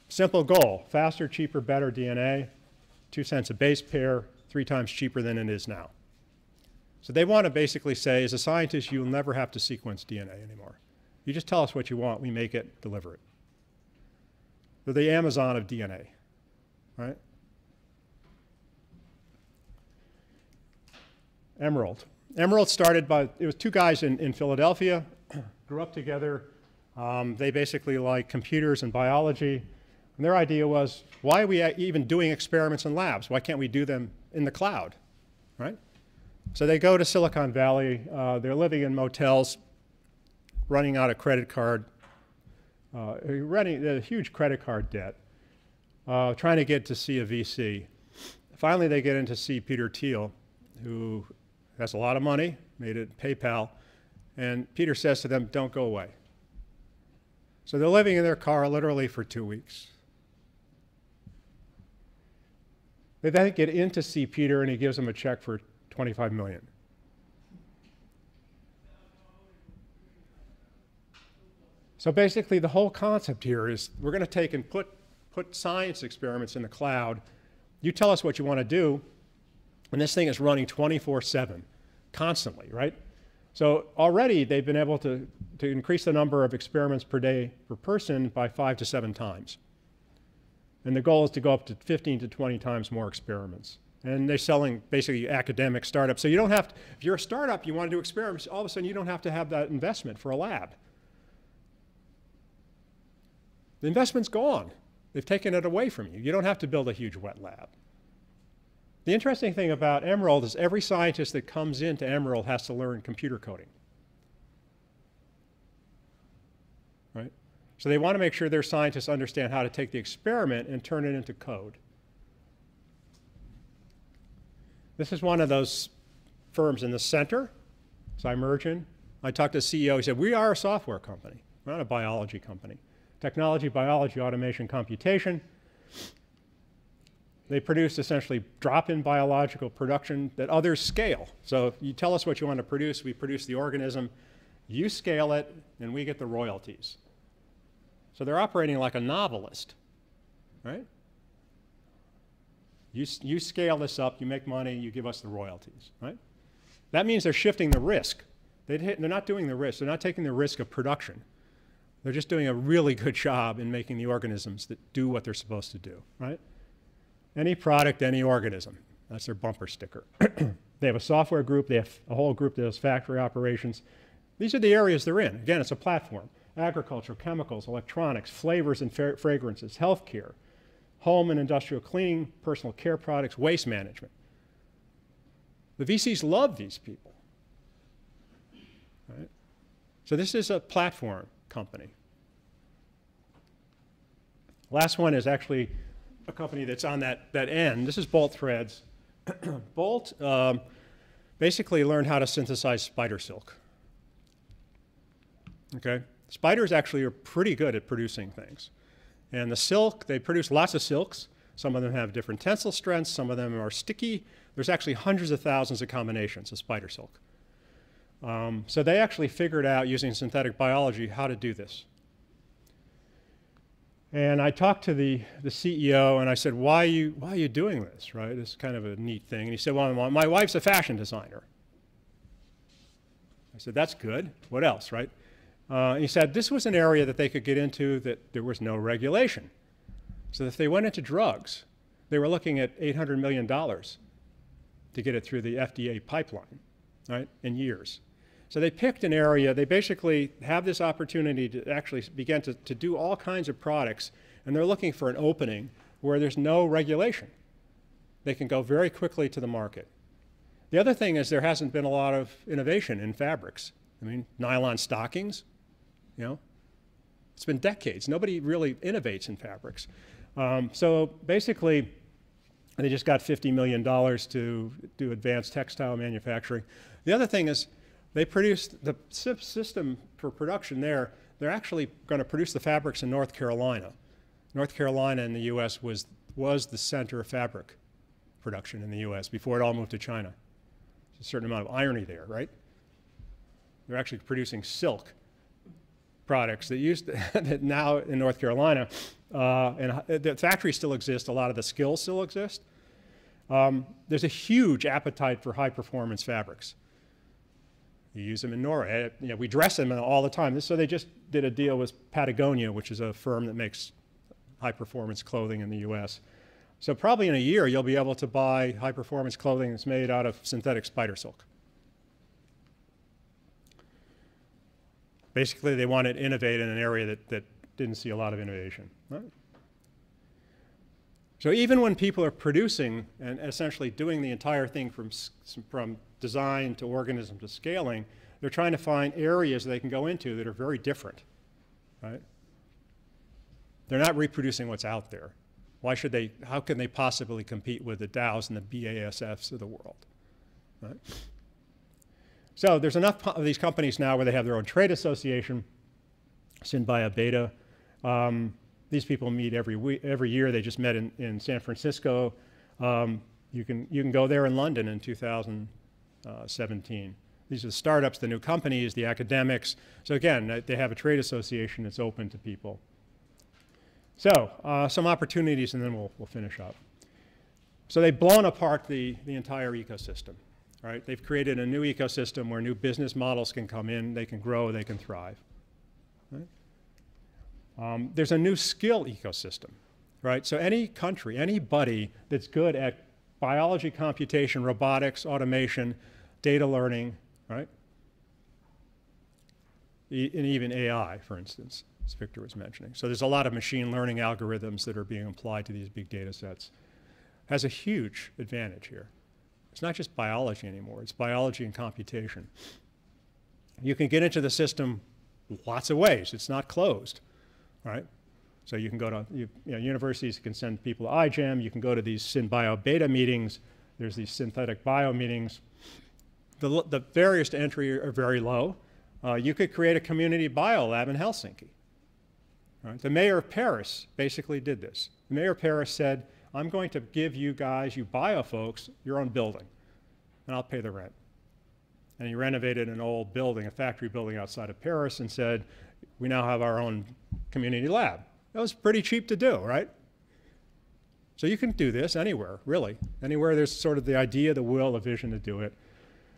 Simple goal, faster, cheaper, better DNA, 2 cents a base pair, 3 times cheaper than it is now. So they want to basically say, as a scientist, you'll never have to sequence DNA anymore. You just tell us what you want, we make it, deliver it. They're the Amazon of DNA, right? Emerald. Emerald started it was 2 guys in Philadelphia, grew up together. They basically like computers and biology. And their idea was, why are we even doing experiments in labs? Why can't we do them in the cloud, right? So they go to Silicon Valley. They're living in motels, running out of credit card, running a huge credit card debt, trying to get to see a VC. Finally, they get in to see Peter Thiel, who has a lot of money, made it PayPal, and Peter says to them, don't go away. So they're living in their car literally for 2 weeks. They then get in to see Peter, and he gives them a check for $25 million. So basically, the whole concept here is we're going to take and put science experiments in the cloud. You tell us what you want to do, and this thing is running 24/7, constantly, right? So already they've been able to increase the number of experiments per day per person by 5 to 7 times. And the goal is to go up to 15 to 20 times more experiments. And they're selling basically academic startups. So you don't have to, if you're a startup, you want to do experiments, all of a sudden you don't have to have that investment for a lab. The investment's gone. They've taken it away from you. You don't have to build a huge wet lab. The interesting thing about Emerald is every scientist that comes into Emerald has to learn computer coding. Right? So they want to make sure their scientists understand how to take the experiment and turn it into code. This is one of those firms in the center, Zymergen. I talked to the CEO, he said, we are a software company, we're not a biology company. Technology, biology, automation, computation. They produce essentially drop-in biological production that others scale. So you tell us what you want to produce, we produce the organism, you scale it, and we get the royalties. So they're operating like a novelist, right? You scale this up, you make money, you give us the royalties, right? That means they're shifting the risk. They're not doing the risk, they're not taking the risk of production. They're just doing a really good job in making the organisms that do what they're supposed to do, right? Any product, any organism. That's their bumper sticker. They have a software group, they have a whole group that does factory operations. These are the areas they're in. Again, it's a platform. Agriculture, chemicals, electronics, flavors and fragrances, healthcare, home and industrial cleaning, personal care products, waste management. The VCs love these people. Right? So this is a platform company. Last one is actually a company that's on that end. This is Bolt Threads. Bolt basically learned how to synthesize spider silk. Okay? Spiders actually are pretty good at producing things. And the silk, they produce lots of silks. Some of them have different tensile strengths. Some of them are sticky. There's actually hundreds of thousands of combinations of spider silk. So they actually figured out, using synthetic biology, how to do this. And I talked to the CEO, and I said, why are you doing this, right? It's kind of a neat thing. And he said, well, my wife's a fashion designer. I said, that's good. What else, right? He said this was an area that they could get into that there was no regulation. So if they went into drugs, they were looking at $800 million to get it through the FDA pipeline, right, in years. So they picked an area, they basically have this opportunity to actually begin to do all kinds of products, and they're looking for an opening where there's no regulation. They can go very quickly to the market. The other thing is there hasn't been a lot of innovation in fabrics. I mean, nylon stockings, you know, it's been decades. Nobody really innovates in fabrics. So basically, they just got $50 million to do advanced textile manufacturing. The other thing is they produced the system for production there. They're actually going to produce the fabrics in North Carolina. North Carolina in the U.S. was the center of fabric production in the U.S. before it all moved to China. There's a certain amount of irony there, right? They're actually producing silk products that now in North Carolina, and the factories still exist, a lot of the skills still exist. There's a huge appetite for high-performance fabrics. You use them in Norway. You know, we dress them all the time. So they just did a deal with Patagonia, which is a firm that makes high-performance clothing in the U.S. So probably in a year, you'll be able to buy high-performance clothing that's made out of synthetic spider silk. Basically, they wanted to innovate in an area that didn't see a lot of innovation. Right? So even when people are producing and essentially doing the entire thing from design to organism to scaling, they're trying to find areas they can go into that are very different. Right? They're not reproducing what's out there. Why should they? How can they possibly compete with the Dows and the BASFs of the world? Right? So there's enough of these companies now where they have their own trade association, Synbio Beta. These people meet every year. They just met in San Francisco. You can go there in London in 2017. These are the startups, the new companies, the academics. So again, they have a trade association that's open to people. So some opportunities, and then we'll finish up. So they've blown apart the entire ecosystem. right? They've created a new ecosystem where new business models can come in, they can grow, they can thrive. Right? There's a new skill ecosystem, right? So any country, anybody that's good at biology, computation, robotics, automation, data learning, right? And even AI, for instance, as Victor was mentioning. So there's a lot of machine learning algorithms that are being applied to these big data sets. Has a huge advantage here. It's not just biology anymore, it's biology and computation. You can get into the system lots of ways. It's not closed, right? So you can go to, universities can send people to iGEM, you can go to these SynBio beta meetings, there's these synthetic bio meetings. The barriers to entry are very low. You could create a community bio lab in Helsinki. Right? The mayor of Paris basically did this. The mayor of Paris said, I'm going to give you guys, you bio folks, your own building, and I'll pay the rent. And he renovated an old building, a factory building outside of Paris, and said, we now have our own community lab. That was pretty cheap to do, right? So you can do this anywhere, really. Anywhere there's sort of the idea, the will, the vision to do it.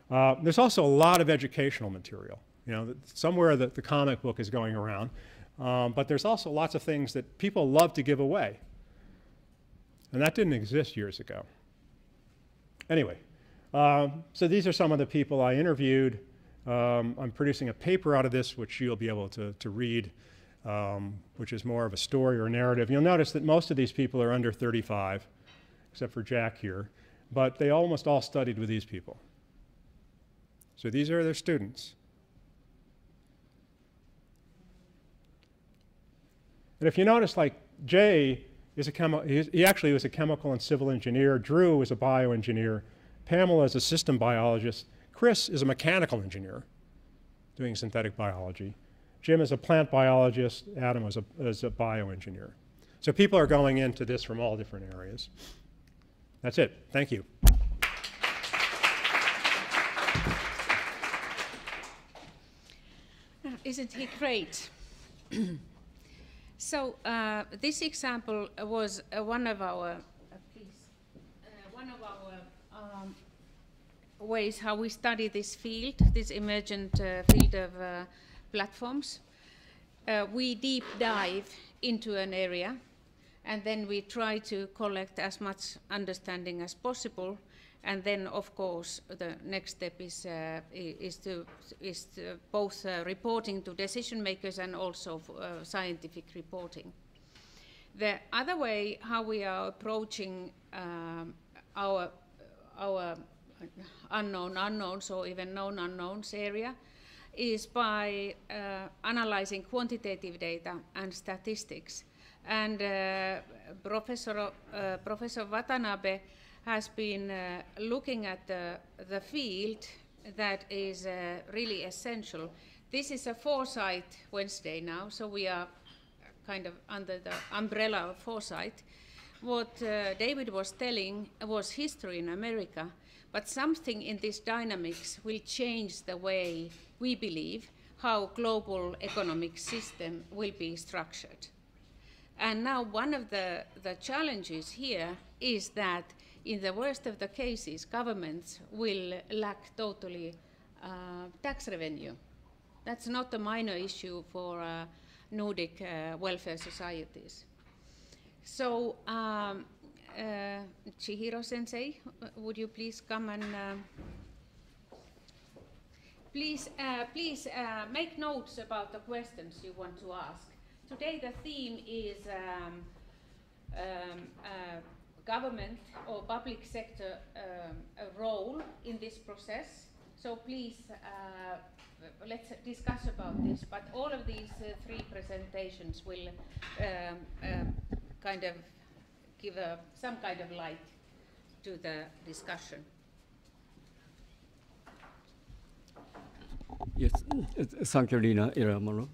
There's also a lot of educational material. Somewhere the comic book is going around, but there's also lots of things that people love to give away. And that didn't exist years ago. Anyway, so these are some of the people I interviewed. I'm producing a paper out of this, which you'll be able to read, which is more of a story or narrative. You'll notice that most of these people are under 35, except for Jack here, but they almost all studied with these people. So these are their students. And if you notice, like Jay is he actually was a chemical and civil engineer. Drew was a bioengineer. Pamela is a system biologist. Chris is a mechanical engineer doing synthetic biology. Jim is a plant biologist. Adam is a bioengineer. So people are going into this from all different areas. That's it. Thank you. Isn't he great? So this example was one of our ways how we study this field, this emergent field of platforms. We deep dive into an area, and then we try to collect as much understanding as possible. And then, of course, the next step is to both reporting to decision makers and also scientific reporting. The other way how we are approaching our unknown unknowns or even known unknowns area is by analyzing quantitative data and statistics. And Professor Watanabe has been looking at the field that is really essential. This is a Foresight Wednesday now, so we are kind of under the umbrella of Foresight. What David was telling was history in America, but something in this dynamics will change the way we believe how global economic system will be structured. And now one of the challenges here is that in the worst of the cases, governments will lack totally tax revenue. That's not a minor issue for Nordic welfare societies. So, Chihiro-sensei, would you please come and please make notes about the questions you want to ask. Today the theme is government or public sector role in this process. So please, let's discuss about this. But all of these three presentations will kind of give some kind of light to the discussion. Yes, thank you, Rina Iramano.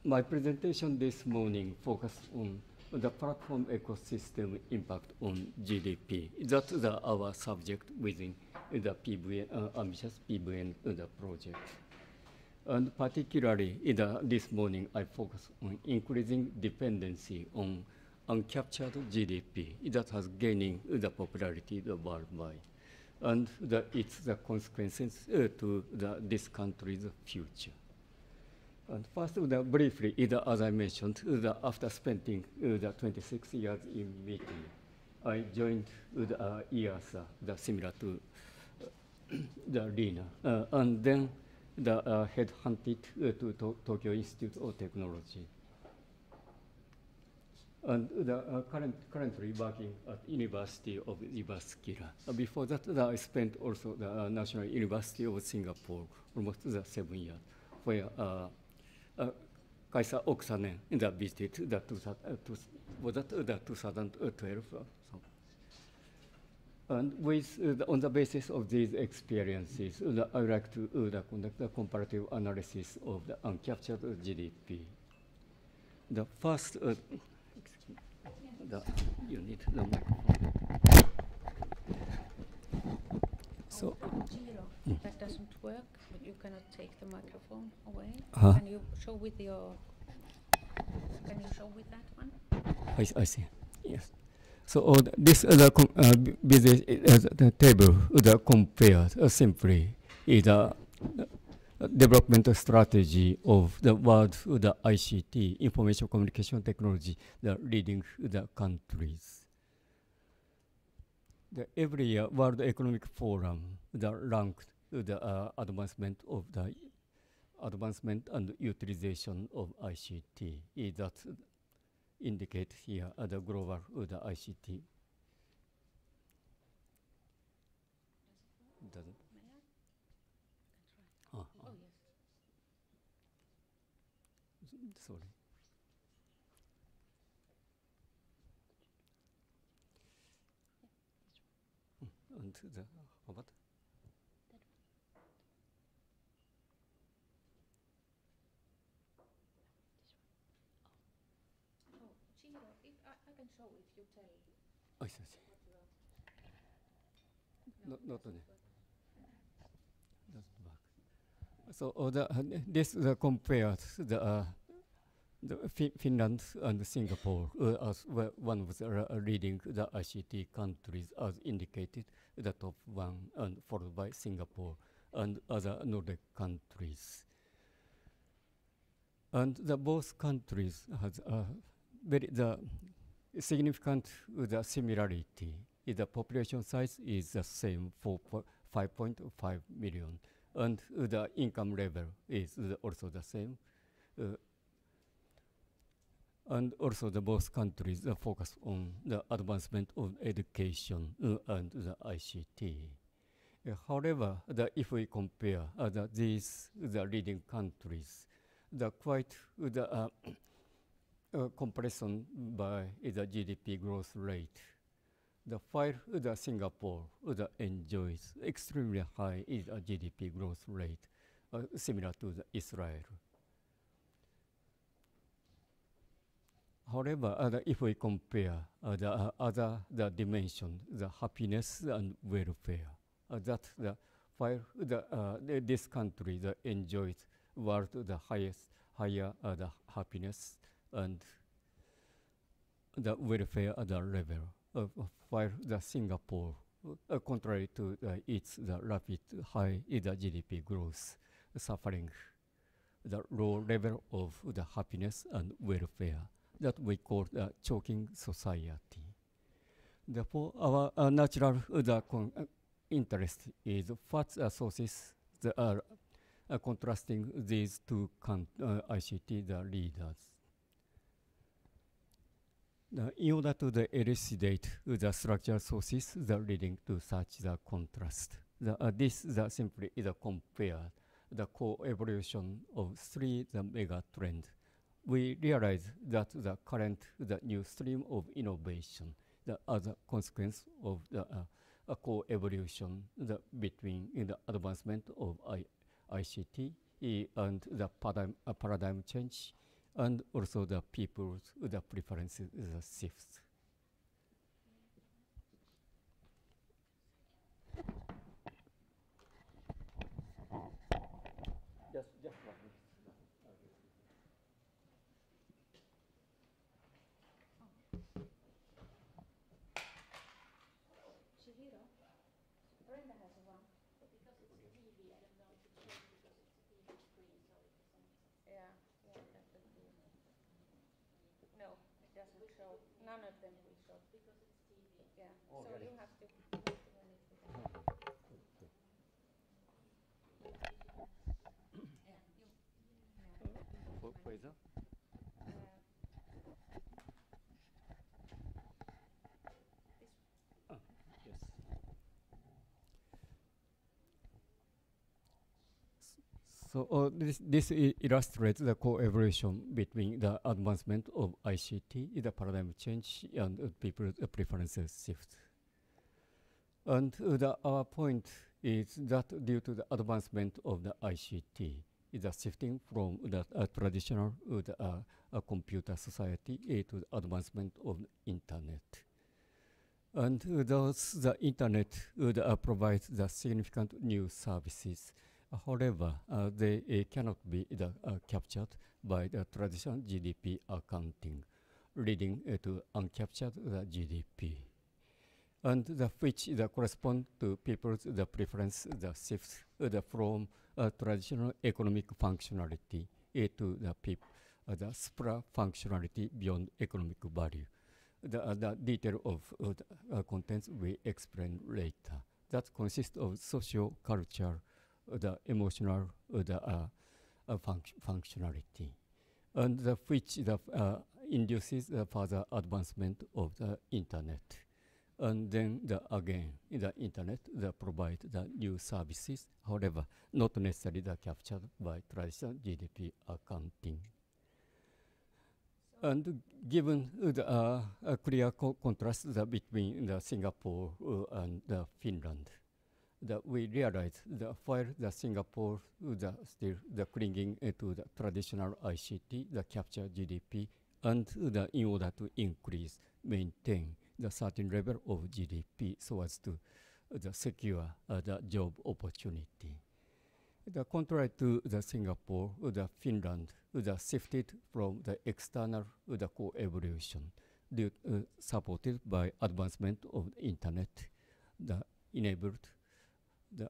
My presentation this morning focused on the platform ecosystem impact on GDP. That's our subject within the PVN, ambitious PVN project. And particularly this morning, I focus on increasing dependency on uncaptured GDP that has gaining the popularity worldwide. and its the consequences to this country's future. And first, briefly, as I mentioned, after spending 26 years in meeting, I joined EASA, similar to the Lina, and then headhunted to Tokyo Institute of Technology. And currently working at University of Jyväskylä. Before that, I spent also the National University of Singapore, almost 7 years, where Kaisa Oksanen visited was that 2012. And on the basis of these experiences, I would like to conduct a comparative analysis of the uncaptured GDP. The first, you need the microphone. So, that doesn't work, but you cannot take the microphone away. Huh? Can you show with that one? I see. Yes. So this business the table compared simply is a development strategy of the world the ICT, information communication technology, the leading the countries. Every year, World Economic Forum ranked the advancement and utilization of ICT. That indicate here the global the ICT. Doesn't. Oh, yes. Sorry. And how about? Oh, Chihiro, if I can show if you tell. I see. Not only. That's back. So this compared the Finland and Singapore as one of the leading the ICT countries, as indicated, the top one, and followed by Singapore and other Nordic countries. And both countries has very significant similarity. The population size is the same for 5.5 million, and the income level is also the same. And also both countries focus on the advancement of education and the ICT. However, if we compare these leading countries, quite comparison by the GDP growth rate, while Singapore enjoys extremely high GDP growth rate, similar to Israel. However, if we compare the other dimension, the happiness and welfare, while this country enjoys world the higher the happiness and the welfare level, while Singapore, contrary to its rapid high GDP growth, suffering the low level of the happiness and welfare that we call the choking society. Therefore, our natural interest is what sources that are contrasting these two ICT leaders. In order to elucidate the structural sources leading to such contrast, this simply is compare the co-evolution of three mega trends. We realize that the current new stream of innovation, as a consequence of the co-evolution between the advancement of ICT and the paradigm change, and also the people's preferences shifts. Just one. Brenda has one. Because it's a TV, I don't know if it shows because it's a TV screen, so it doesn't. Yeah, that could be. No, it doesn't show. None of them will show. Because it's TV. Yeah, Oh, so really? you have to run it with that. Yeah, you. Fraser? This. Yes. So this illustrates the co-evolution between the advancement of ICT, the paradigm change, and people's preferences shift. And our point is that due to the advancement of the ICT, is shifting from the traditional computer society to the advancement of the internet. And the internet provides the significant new services. However, they cannot be captured by the traditional GDP accounting, leading to uncaptured GDP. And which correspond to people's preference, the shift from traditional economic functionality to the supra functionality beyond economic value. The detail of contents we explain later. That consists of social, cultural, the emotional, functionality, and which induces the further advancement of the internet. And then again, the internet provides the new services, however, not necessarily captured by traditional GDP accounting. And given a clear contrast between Singapore and Finland, we realized that while Singapore still clinging to the traditional ICT, the capture GDP, and in order to maintain the certain level of GDP so as to secure the job opportunity. Contrary to Singapore, Finland shifted from the external co-evolution supported by advancement of the internet that enabled the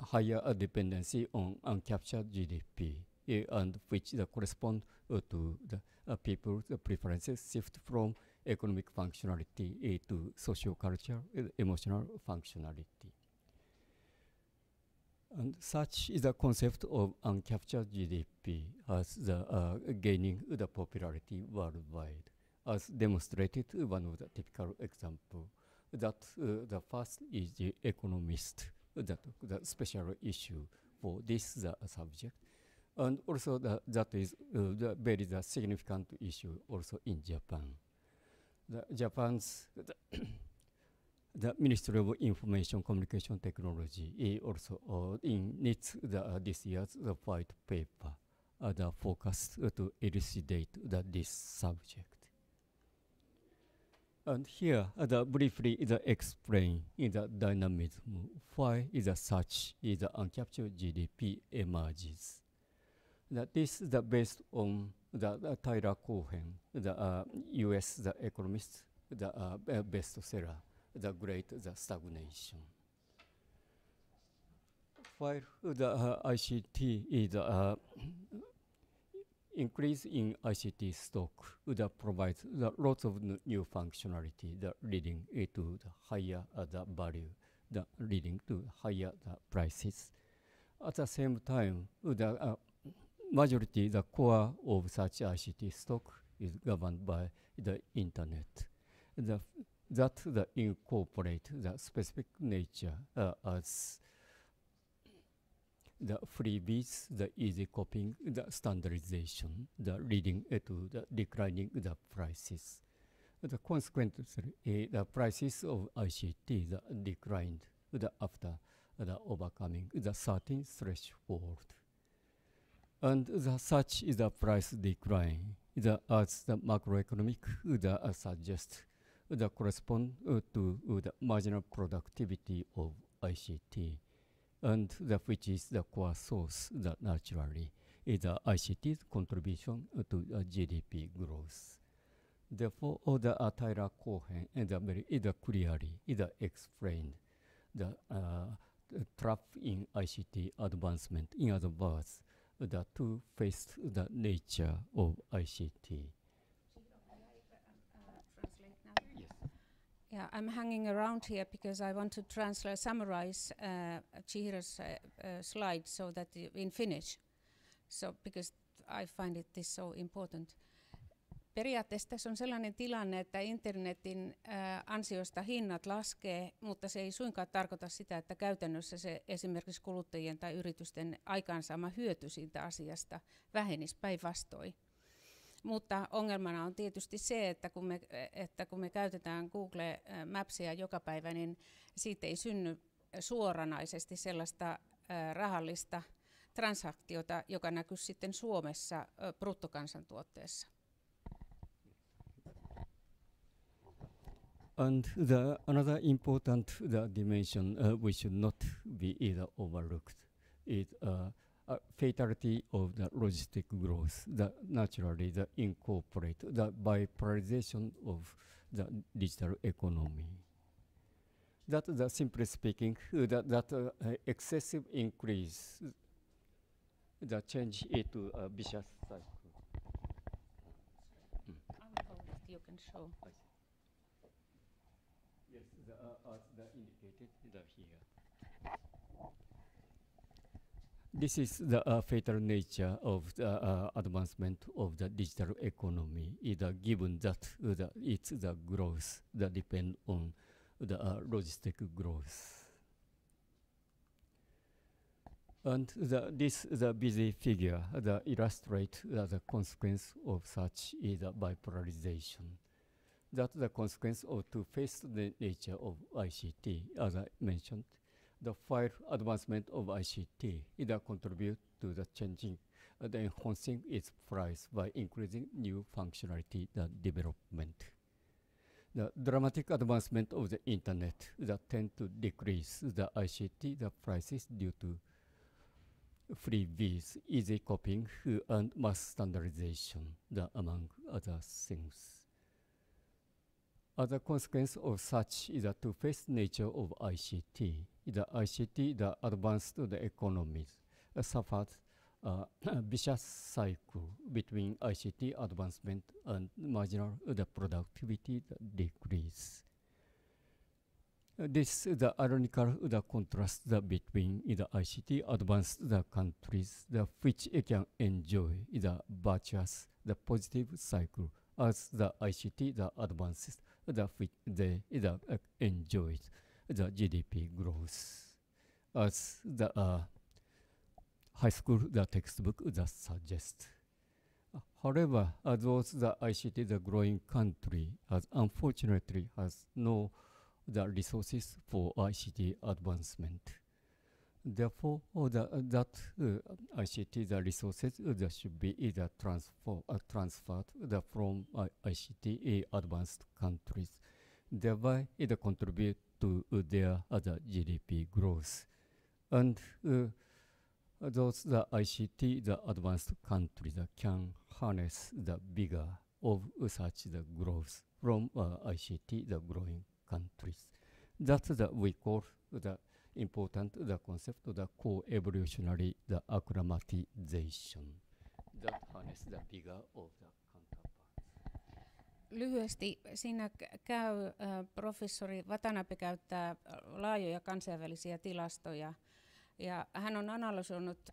higher dependency on uncaptured GDP, and which correspond to the people's preferences shift from economic functionality to socio-cultural, emotional functionality. And such is the concept of uncaptured GDP as gaining the popularity worldwide, as demonstrated one of the typical example. That the first is the economist, the special issue for this subject, and also that is very significant issue also in Japan. Japan's the Ministry of Information Communication Technology also in its this year's white paper focused to elucidate this subject. And here, briefly explain the dynamism why such uncaptured GDP emerges. This is based on Tyler Cohen, the U.S. economist, bestseller, The Great Stagnation. While the ICT is increase in ICT stock provides lots of new functionality leading to the higher value, leading to higher prices. At the same time, the majority, the core of such ICT stock is governed by the internet. That incorporate the specific nature as the freebies, the easy copying, the standardization, leading to the declining the prices. Consequently, the prices of ICT declined after overcoming the certain threshold. And such is the price decline, as the macroeconomic suggests, correspond to the marginal productivity of ICT, and which is the core source naturally is the ICT's contribution to GDP growth. Therefore, Tyler Cohen very clearly explained the trap in ICT advancement. In other words, the two-faced the nature of ICT. Translate now? Yes. Yeah, I'm hanging around here because I want to summarize Chihiro's slides so that in Finnish. So because I find this so important. Periaatteessa tässä on sellainen tilanne, että internetin ansiosta hinnat laskee, mutta se ei suinkaan tarkoita sitä, että käytännössä se esimerkiksi kuluttajien tai yritysten aikaansaama hyöty siitä asiasta vähenisi päinvastoin. Mutta ongelmana on tietysti se, että kun me käytetään Google Mapsia joka päivä, niin siitä ei synny suoranaisesti sellaista rahallista transaktiota, joka näkyy sitten Suomessa bruttokansantuotteessa. And another important dimension we should not be either overlooked is fatality of the logistic growth that naturally incorporate the bipolarization of the digital economy. That simply speaking, that excessive increase, the change into a vicious cycle. You can show. Yes, as indicated here. This is the fatal nature of the advancement of the digital economy, given that it's the growth that depends on the logistic growth. And this busy figure illustrates the consequence of such bipolarization. That's the consequence of two-faced nature of ICT, as I mentioned. The file advancement of ICT contribute to the changing, enhancing its price by increasing new functionality development. The dramatic advancement of the internet tend to decrease the ICT prices due to freebies, easy copying, and mass standardization, among other things. As a consequence of such the two-faced nature of ICT, the advanced economies suffered a vicious cycle between ICT advancement and marginal productivity decrease. This ironical contrast between the ICT advanced countries which can enjoy the virtuous positive cycle as the ICT advances which they enjoyed the GDP growth, as the high school textbook suggests. However, those ICT growing country unfortunately has no resources for ICT advancement. Therefore, that ICT resources should be either transferred from ICT advanced countries, thereby it contribute to their GDP growth. And those ICT advanced countries can harness the bigger of such growth from ICT growing countries. That's we call the important concept of the co-evolutionary acclimatization that harness the bigger of the counterparts. Lyhyesti siinä professori Watanabe käyttää laajoja kansainvälisiä tilastoja ja hän on analysoinut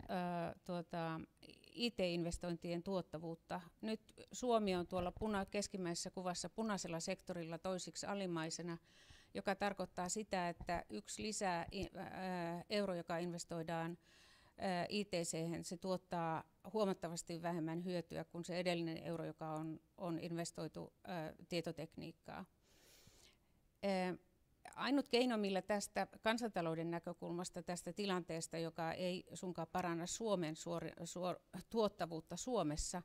IT-investointien tuottavuutta. Nyt Suomi on tuolla keskimmäisessä kuvassa punaisella sektorilla toisiksi alimmaisena, joka tarkoittaa sitä, että yksi lisää euro, joka investoidaan IT:hen, se tuottaa huomattavasti vähemmän hyötyä kuin se edellinen euro, joka on investoitu tietotekniikkaan. Ainut keino, millä tästä kansantalouden näkökulmasta tästä tilanteesta, joka ei suinkaan paranna Suomen tuottavuutta Suomessa,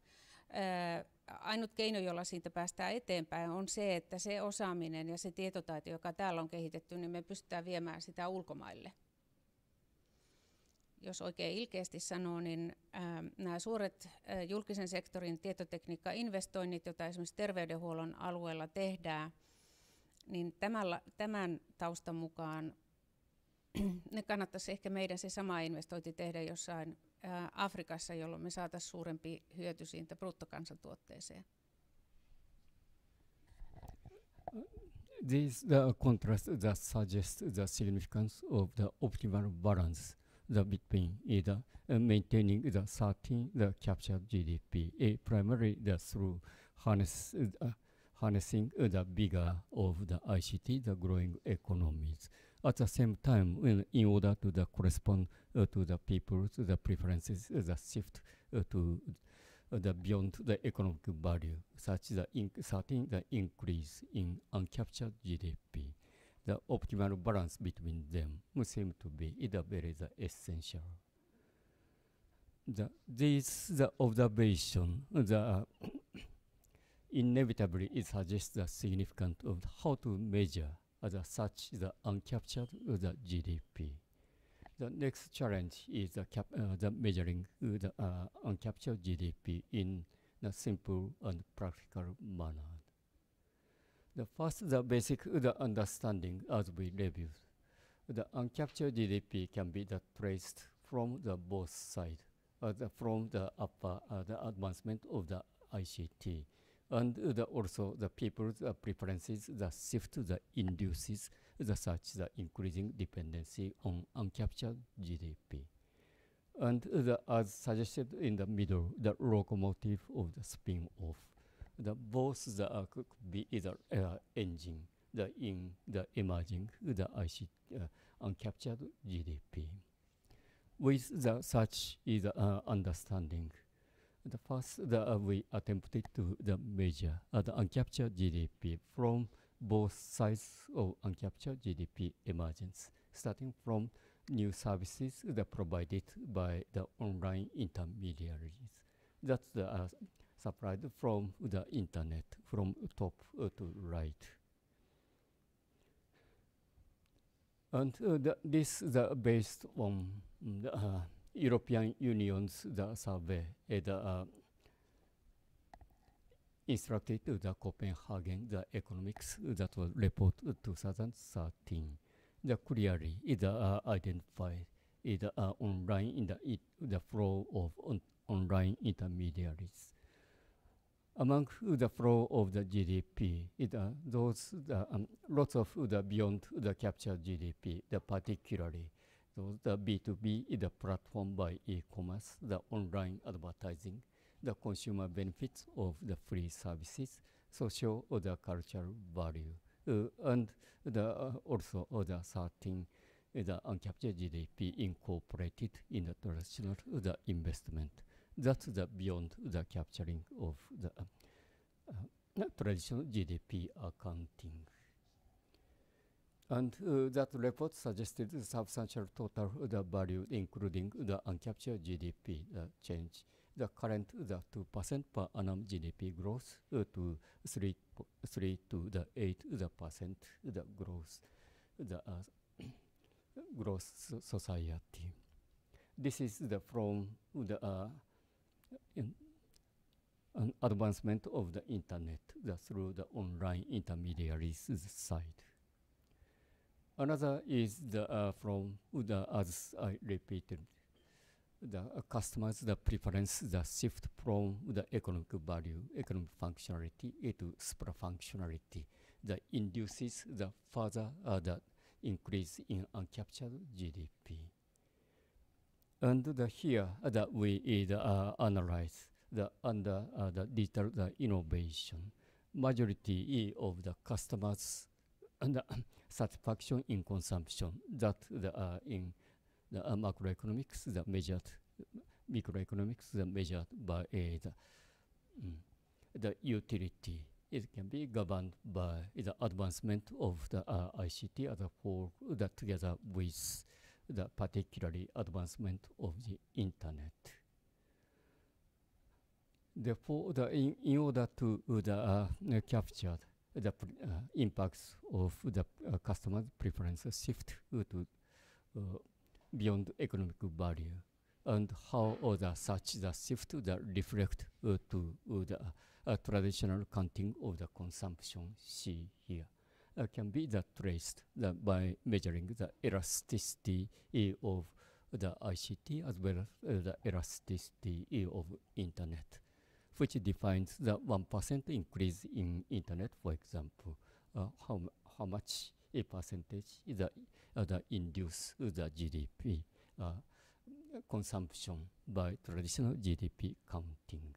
ainut keino, jolla siitä päästään eteenpäin, on se, että se osaaminen ja se tietotaito, joka täällä on kehitetty, niin me pystytään viemään sitä ulkomaille. Jos oikein ilkeästi sanoo, niin nämä suuret julkisen sektorin tietotekniikka-investoinnit, joita esimerkiksi terveydenhuollon alueella tehdään, niin tämän taustan mukaan ne kannattaisi ehkä meidän se sama investointi tehdä jossain Afrikassa, jolloin me saataisiin suurempi hyöty siitä bruttokansantuotteeseen. This contrast that suggests the significance of the optimal balance between either maintaining the 13 the captured GDP, primarily through harnessing the bigger of the ICT, the growing economies. At the same time, in order to correspond to the people's the preferences, the shift to the beyond the economic value, such the the increase in uncaptured GDP. The optimal balance between them seem to be very essential. The observation inevitably it suggests the significance of how to measure such the uncaptured the GDP. The next challenge is the measuring the uncaptured GDP in a simple and practical manner. The first, the basic understanding as we reviewed. The uncaptured GDP can be traced from the both sides, from the upper the advancement of the ICT, and also the people's preferences, the shift that induces such the increasing dependency on uncaptured GDP. And as suggested in the middle, the locomotive of the spin-off. Both could be either engine in the emerging the ICT uncaptured GDP. With such is understanding. The first, we attempted to measure the uncaptured GDP from both sides of uncaptured GDP emergence, starting from new services provided by the online intermediaries. That's supplied from the internet, from top to right. And this is based on the European Union's survey, instructed the Copenhagen economics that was reported 2013. Clearly identified online in the flow of online intermediaries. Among the flow of the GDP, those lots of beyond the captured GDP, particularly those the B2B, the platform by e-commerce, the online advertising, the consumer benefits of the free services, social or the cultural value, and also the 13 the uncaptured GDP incorporated in the traditional investment. That's beyond the capturing of the traditional GDP accounting. And that report suggested substantial total value, including the uncaptured GDP change. The current 2% per annum GDP growth to 3 to 8% growth, growth society. This is from the an advancement of the internet through the online intermediaries side. Another is from as I repeated, the customers, the preference, the shift from the economic value, economic functionality to super functionality that induces the further the increase in uncaptured GDP. And here that we analyze under the digital innovation, majority of the customers and the satisfaction in consumption that in the macroeconomics that measured, microeconomics that measured by the utility. It can be governed by the advancement of the ICT as a whole, that together with the particularly advancement of the internet. Therefore, in order to capture the impacts of the customer preferences shift to beyond economic value, and how such the shift that reflect to the traditional counting of the consumption see here. can be traced by measuring the elasticity of the ICT as well as the elasticity of internet, which defines the 1% increase in internet, for example, how much a percentage is the induce the GDP consumption by traditional GDP counting.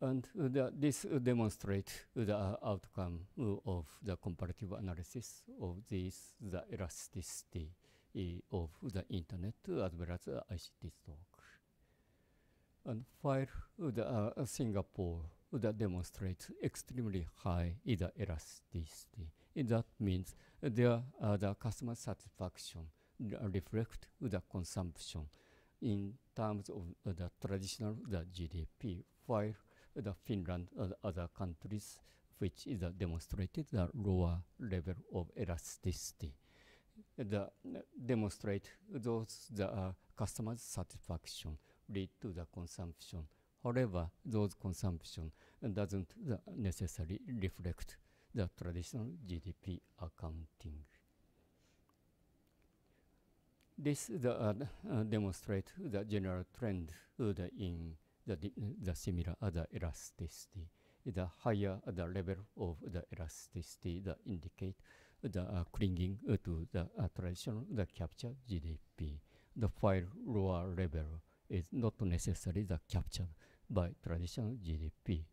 And this demonstrates the outcome of the comparative analysis of this, the elasticity of the internet as well as ICT stock. And while Singapore demonstrates extremely high elasticity, that means the customer satisfaction reflects the consumption in terms of the traditional GDP, while Finland and other countries which is demonstrated the lower level of elasticity. Demonstrate those customer satisfaction lead to the consumption. However, those consumption doesn't necessarily reflect the traditional GDP accounting. This demonstrates the general trend in the similar elasticity. The higher the level of the elasticity that indicate the clinging to the traditional capture GDP. The while lower level is not necessarily captured by traditional GDP,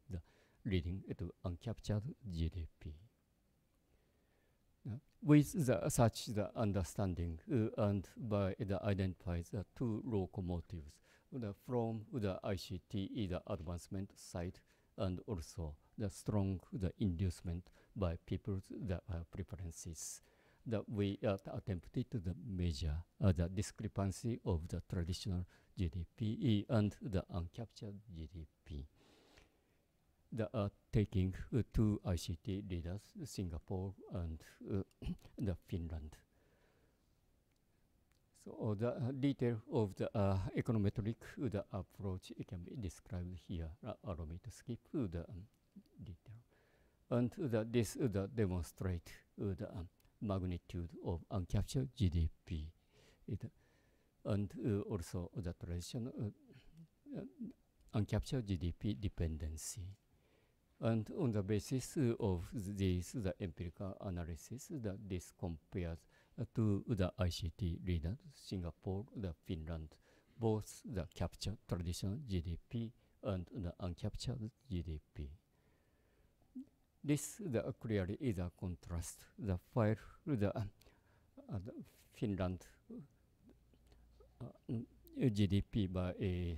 leading to uncaptured GDP. With such understanding and by identifies the two locomotives from the ICT the advancement side and also the strong inducement by people's preferences, that we attempted to measure the discrepancy of the traditional GDP and the uncaptured GDP. Taking two ICT leaders, Singapore and the Finland. So the detail of the econometric approach can be described here. Allow me to skip the detail. And this demonstrate the magnitude of uncaptured GDP, and also the traditional uncaptured GDP dependency. And on the basis of this, the empirical analysis, this compares to the ICT leaders, Singapore, the Finland, both the captured traditional GDP and the uncaptured GDP. This clearly is a contrast. The while the Finland GDP by a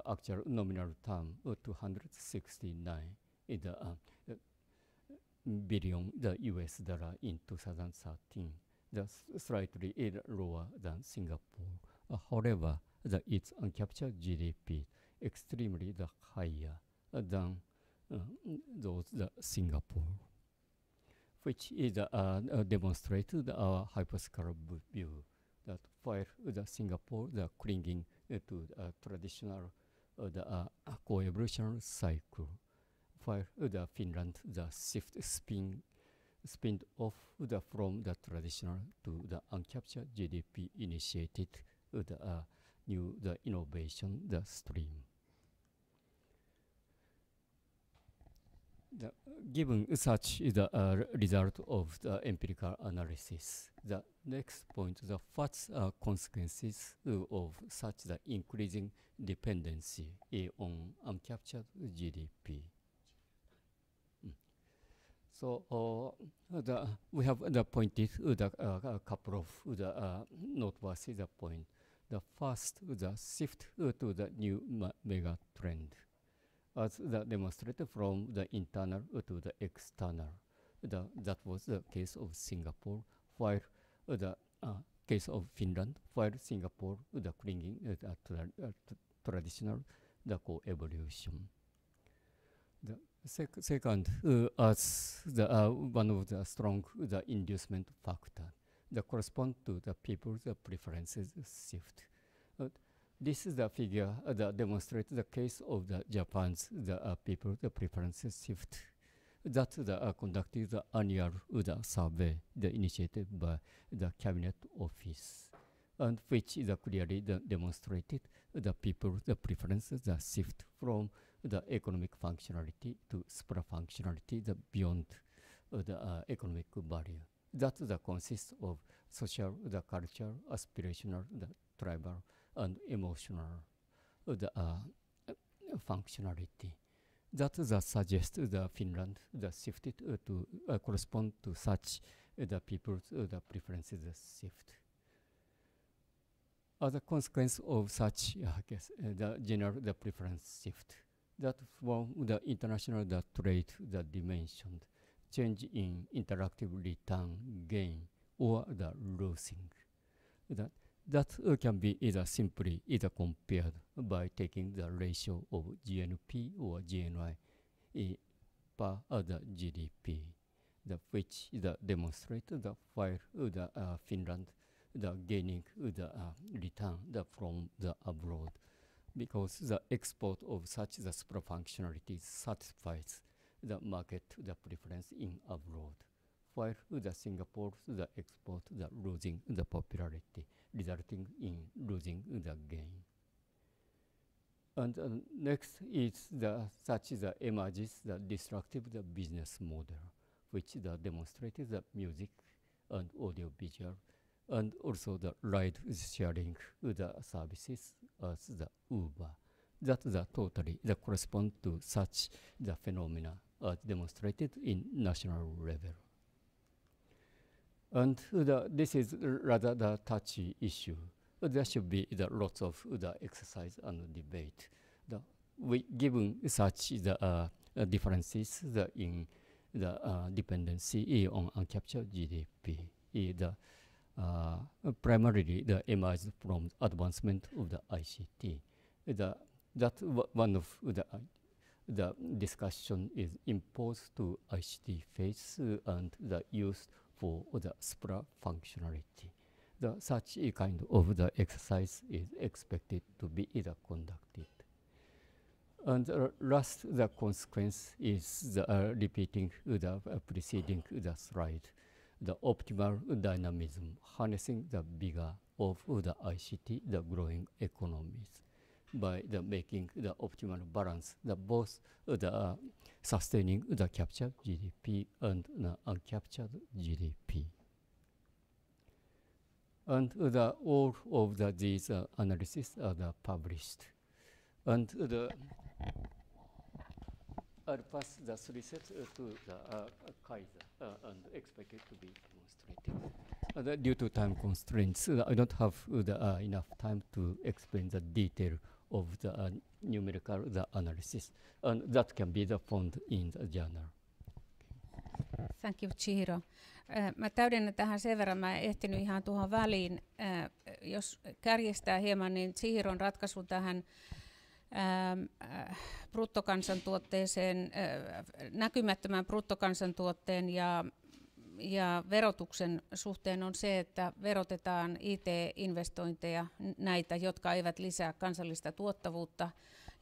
actual nominal term 269 billion US dollar in 2013. That's slightly lower than Singapore. However, its uncaptured GDP extremely higher than those Singapore, which is demonstrated our hypothetical view that while Singapore clinging to traditional co-evolution cycle, while Finland shift spin off from the traditional to the uncaptured GDP initiated new innovation stream. Given such the result of the empirical analysis, the next point, what are consequences of such the increasing dependency on uncaptured GDP? So we have pointed a couple of noteworthy points. The first, the shift to the new mega trend, as demonstrated from the internal to the external. That was the case of Singapore, while the case of Finland, while Singapore clinging to traditional co-evolution. The second, as one of the strong inducement factor, correspond to the people's preferences shift. This is the figure that demonstrates the case of the Japan's people, the preferences shift that conducted the annual survey initiated by the Cabinet Office, and which clearly demonstrated the people's preferences, the shift from the economic functionality to supra-functionality beyond the economic value. That consists of social, the cultural, aspirational, the tribal, and emotional functionality. That suggests Finland shifted to correspond to such the people's preferences shift. As a consequence of such, the general preference shift, that from the international trade dimension, change in interactive return gain or the losing. That can be simply compared by taking the ratio of GNP or GNI per the GDP, which demonstrates while Finland gaining return from the abroad, because the export of such supra-functionality satisfies the market preference in abroad, while Singapore export losing the popularity, resulting in losing the gain. And next is such emerges the disruptive business model, which demonstrated the music and audio visual, and also the ride sharing services as the Uber. That totally correspond to such phenomena as demonstrated in national level. And this is rather the touchy issue. There should be lots of exercise and debate. Given such differences in the dependency on uncaptured GDP, primarily emerged from advancement of the ICT. That one of the discussion is imposed to ICT phase and the use for the supra-functionality. Such a kind of exercise is expected to be conducted. And last, the consequence is repeating the preceding slide, the optimal dynamism, harnessing the vigor of the ICT, the growing economies, by making the optimal balance, both sustaining the captured GDP and uncaptured GDP. And all of these analyses are published. And I'll pass the 3 sets to Kaiser and expect it to be demonstrated. Due to time constraints, I don't have enough time to explain the detail of the numerical analysis, and that can be found in the journal. Thank you, Chihiro. Mä täydennän tähän sen verran, mä en ehtinyt ihan tuohon väliin. Jos kärjestää hieman, niin Chihiron ratkaisu tähän bruttokansantuotteeseen, näkymättömän bruttokansantuotteen ja verotuksen suhteen on se, että verotetaan IT-investointeja, näitä, jotka eivät lisää kansallista tuottavuutta,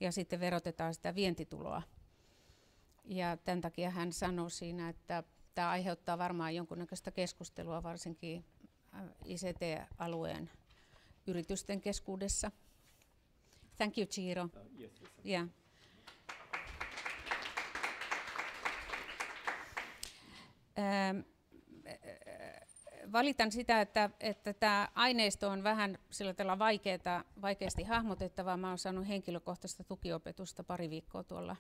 ja sitten verotetaan sitä vientituloa. Ja tämän takia hän sanoi siinä, että tämä aiheuttaa varmaan jonkunnäköistä keskustelua varsinkin ICT-alueen yritysten keskuudessa. Thank you, Chihiro. Yes. Yeah. Valitan sitä, että tämä aineisto on vähän sillä tavalla vaikeasti hahmotettavaa. Mä oon saanut henkilökohtaista tukiopetusta 2 viikkoa tuolla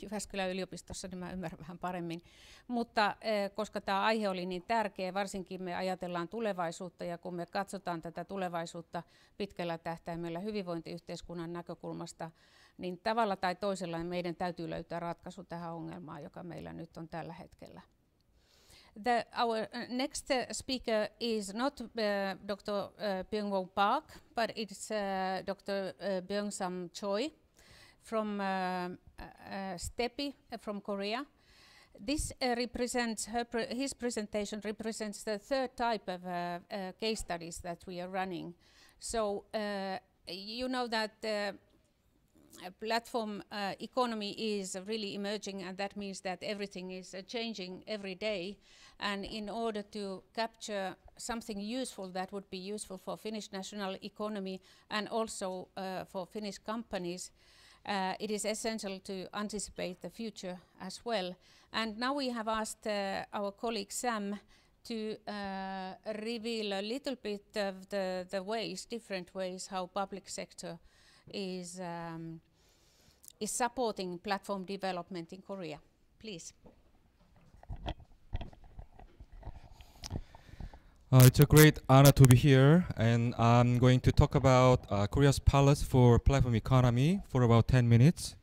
Jyväskylän yliopistossa, niin mä ymmärrän vähän paremmin. Mutta koska tämä aihe oli niin tärkeä, varsinkin me ajatellaan tulevaisuutta, ja kun me katsotaan tätä tulevaisuutta pitkällä tähtäimellä hyvinvointiyhteiskunnan näkökulmasta, niin tavalla tai toisella meidän täytyy löytää ratkaisu tähän ongelmaan, joka meillä nyt on tällä hetkellä. Our next speaker is not Dr. Byung-Won Park, but it's Dr. Byung-Sam Choi from STEPI from Korea. This his presentation represents the 3rd type of case studies that we are running. So you know that platform economy is really emerging, and that means that everything is changing every day. And in order to capture something useful that would be useful for Finnish national economy and also for Finnish companies, it is essential to anticipate the future as well. And now we have asked our colleague Sam to reveal a little bit of the ways, different ways, how public sector is supporting platform development in Korea. Please. It's a great honor to be here, and I'm going to talk about Korea's policy for platform economy for about 10 minutes.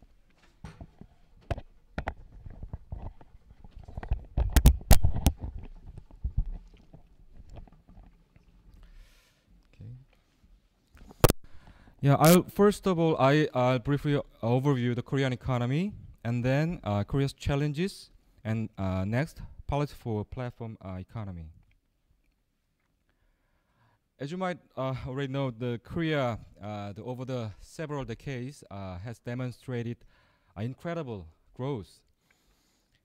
Yeah, first of all, I'll briefly overview the Korean economy, and then Korea's challenges, and next, policy for platform economy. As you might already know, the Korea, over the several decades, has demonstrated incredible growth.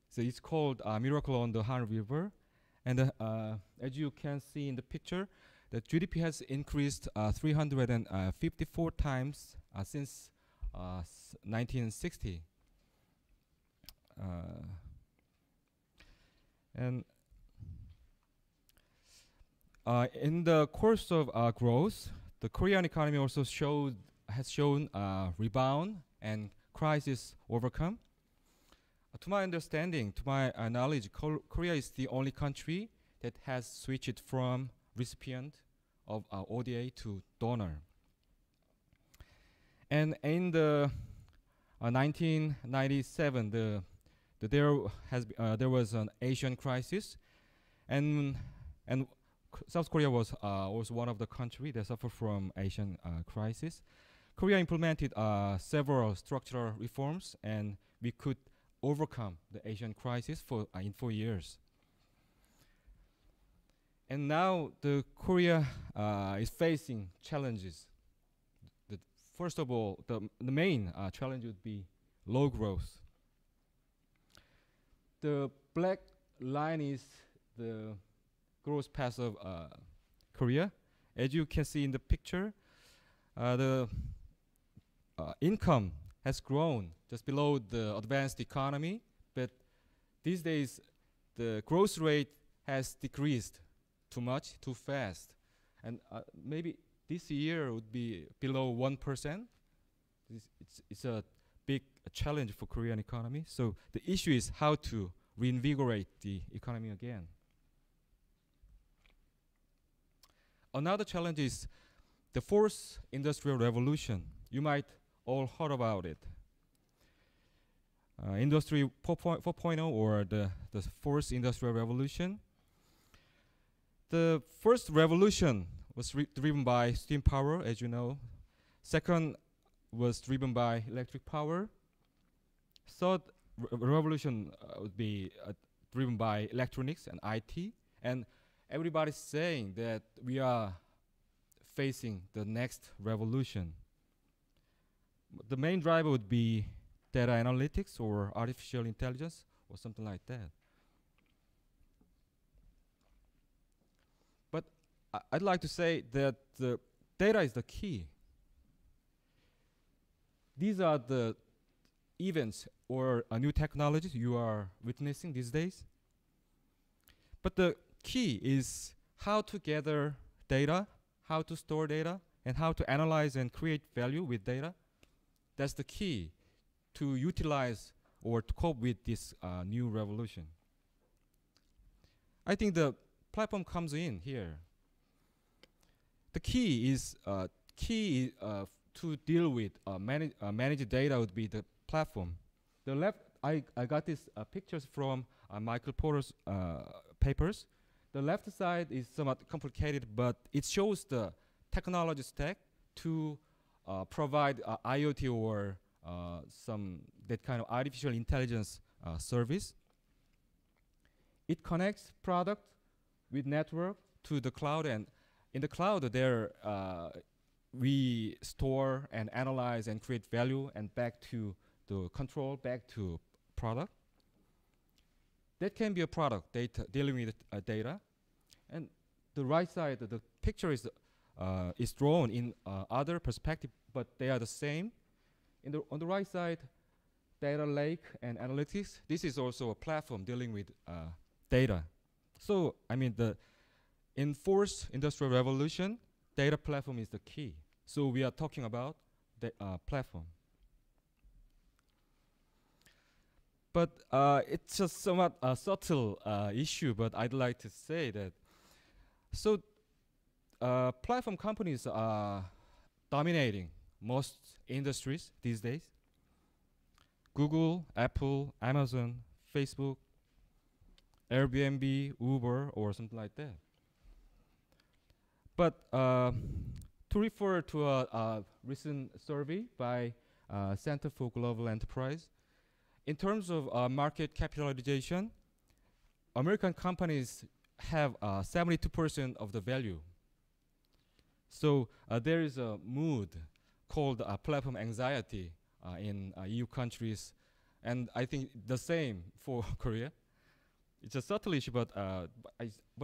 So it's called Miracle on the Han River, and as you can see in the picture, the GDP has increased 354 times since 1960. And in the course of growth, the Korean economy also has shown rebound and crisis overcome. To my understanding, to my knowledge, Korea is the only country that has switched from recipient of ODA to donor. And in the 1997, there was an Asian crisis, and South Korea was also one of the countries that suffered from Asian crisis. Korea implemented several structural reforms, and we could overcome the Asian crisis in 4 years. And now the Korea is facing challenges. First of all, the main challenge would be low growth. The black line is the growth path of Korea. As you can see in the picture, the income has grown just below the advanced economy, but these days the growth rate has decreased too much, too fast. And maybe this year would be below 1%. It's a big challenge for Korean economy. So the issue is how to reinvigorate the economy again. Another challenge is the fourth industrial revolution. You might all heard about it. Industry 4.0 or the fourth industrial revolution. The first revolution was driven by steam power, as you know. Second was driven by electric power. Third revolution would be driven by electronics and IT. And everybody's saying that we are facing the next revolution. The main driver would be data analytics or artificial intelligence or something like that. But I'd like to say that the data is the key. These are the events or new technologies you are witnessing these days. But the key is how to gather data, how to store data, and how to analyze and create value with data. That's the key to utilize or to cope with this new revolution. I think the platform comes in here. The key is to deal with manage data would be the platform. The left, I got these pictures from Michael Porter's papers. The left side is somewhat complicated, but it shows the technology stack to provide IoT or that kind of artificial intelligence service. It connects product with network to the cloud, and in the cloud there we store and analyze and create value and back to the control, back to product. That can be a product, data, dealing with data. And the right side, the picture is drawn in other perspective, but they are the same. On the right side, data lake and analytics. This is also a platform dealing with data. So, I mean, in fourth industrial revolution, data platform is the key. So we are talking about the platform. But it's a somewhat subtle issue, but I'd like to say that. So platform companies are dominating most industries these days. Google, Apple, Amazon, Facebook, Airbnb, Uber, or something like that. But to refer to a recent survey by Center for Global Enterprise, in terms of market capitalization, American companies have 72% of the value. So there is a mood called platform anxiety in EU countries, and I think the same for Korea. It's a subtle issue, but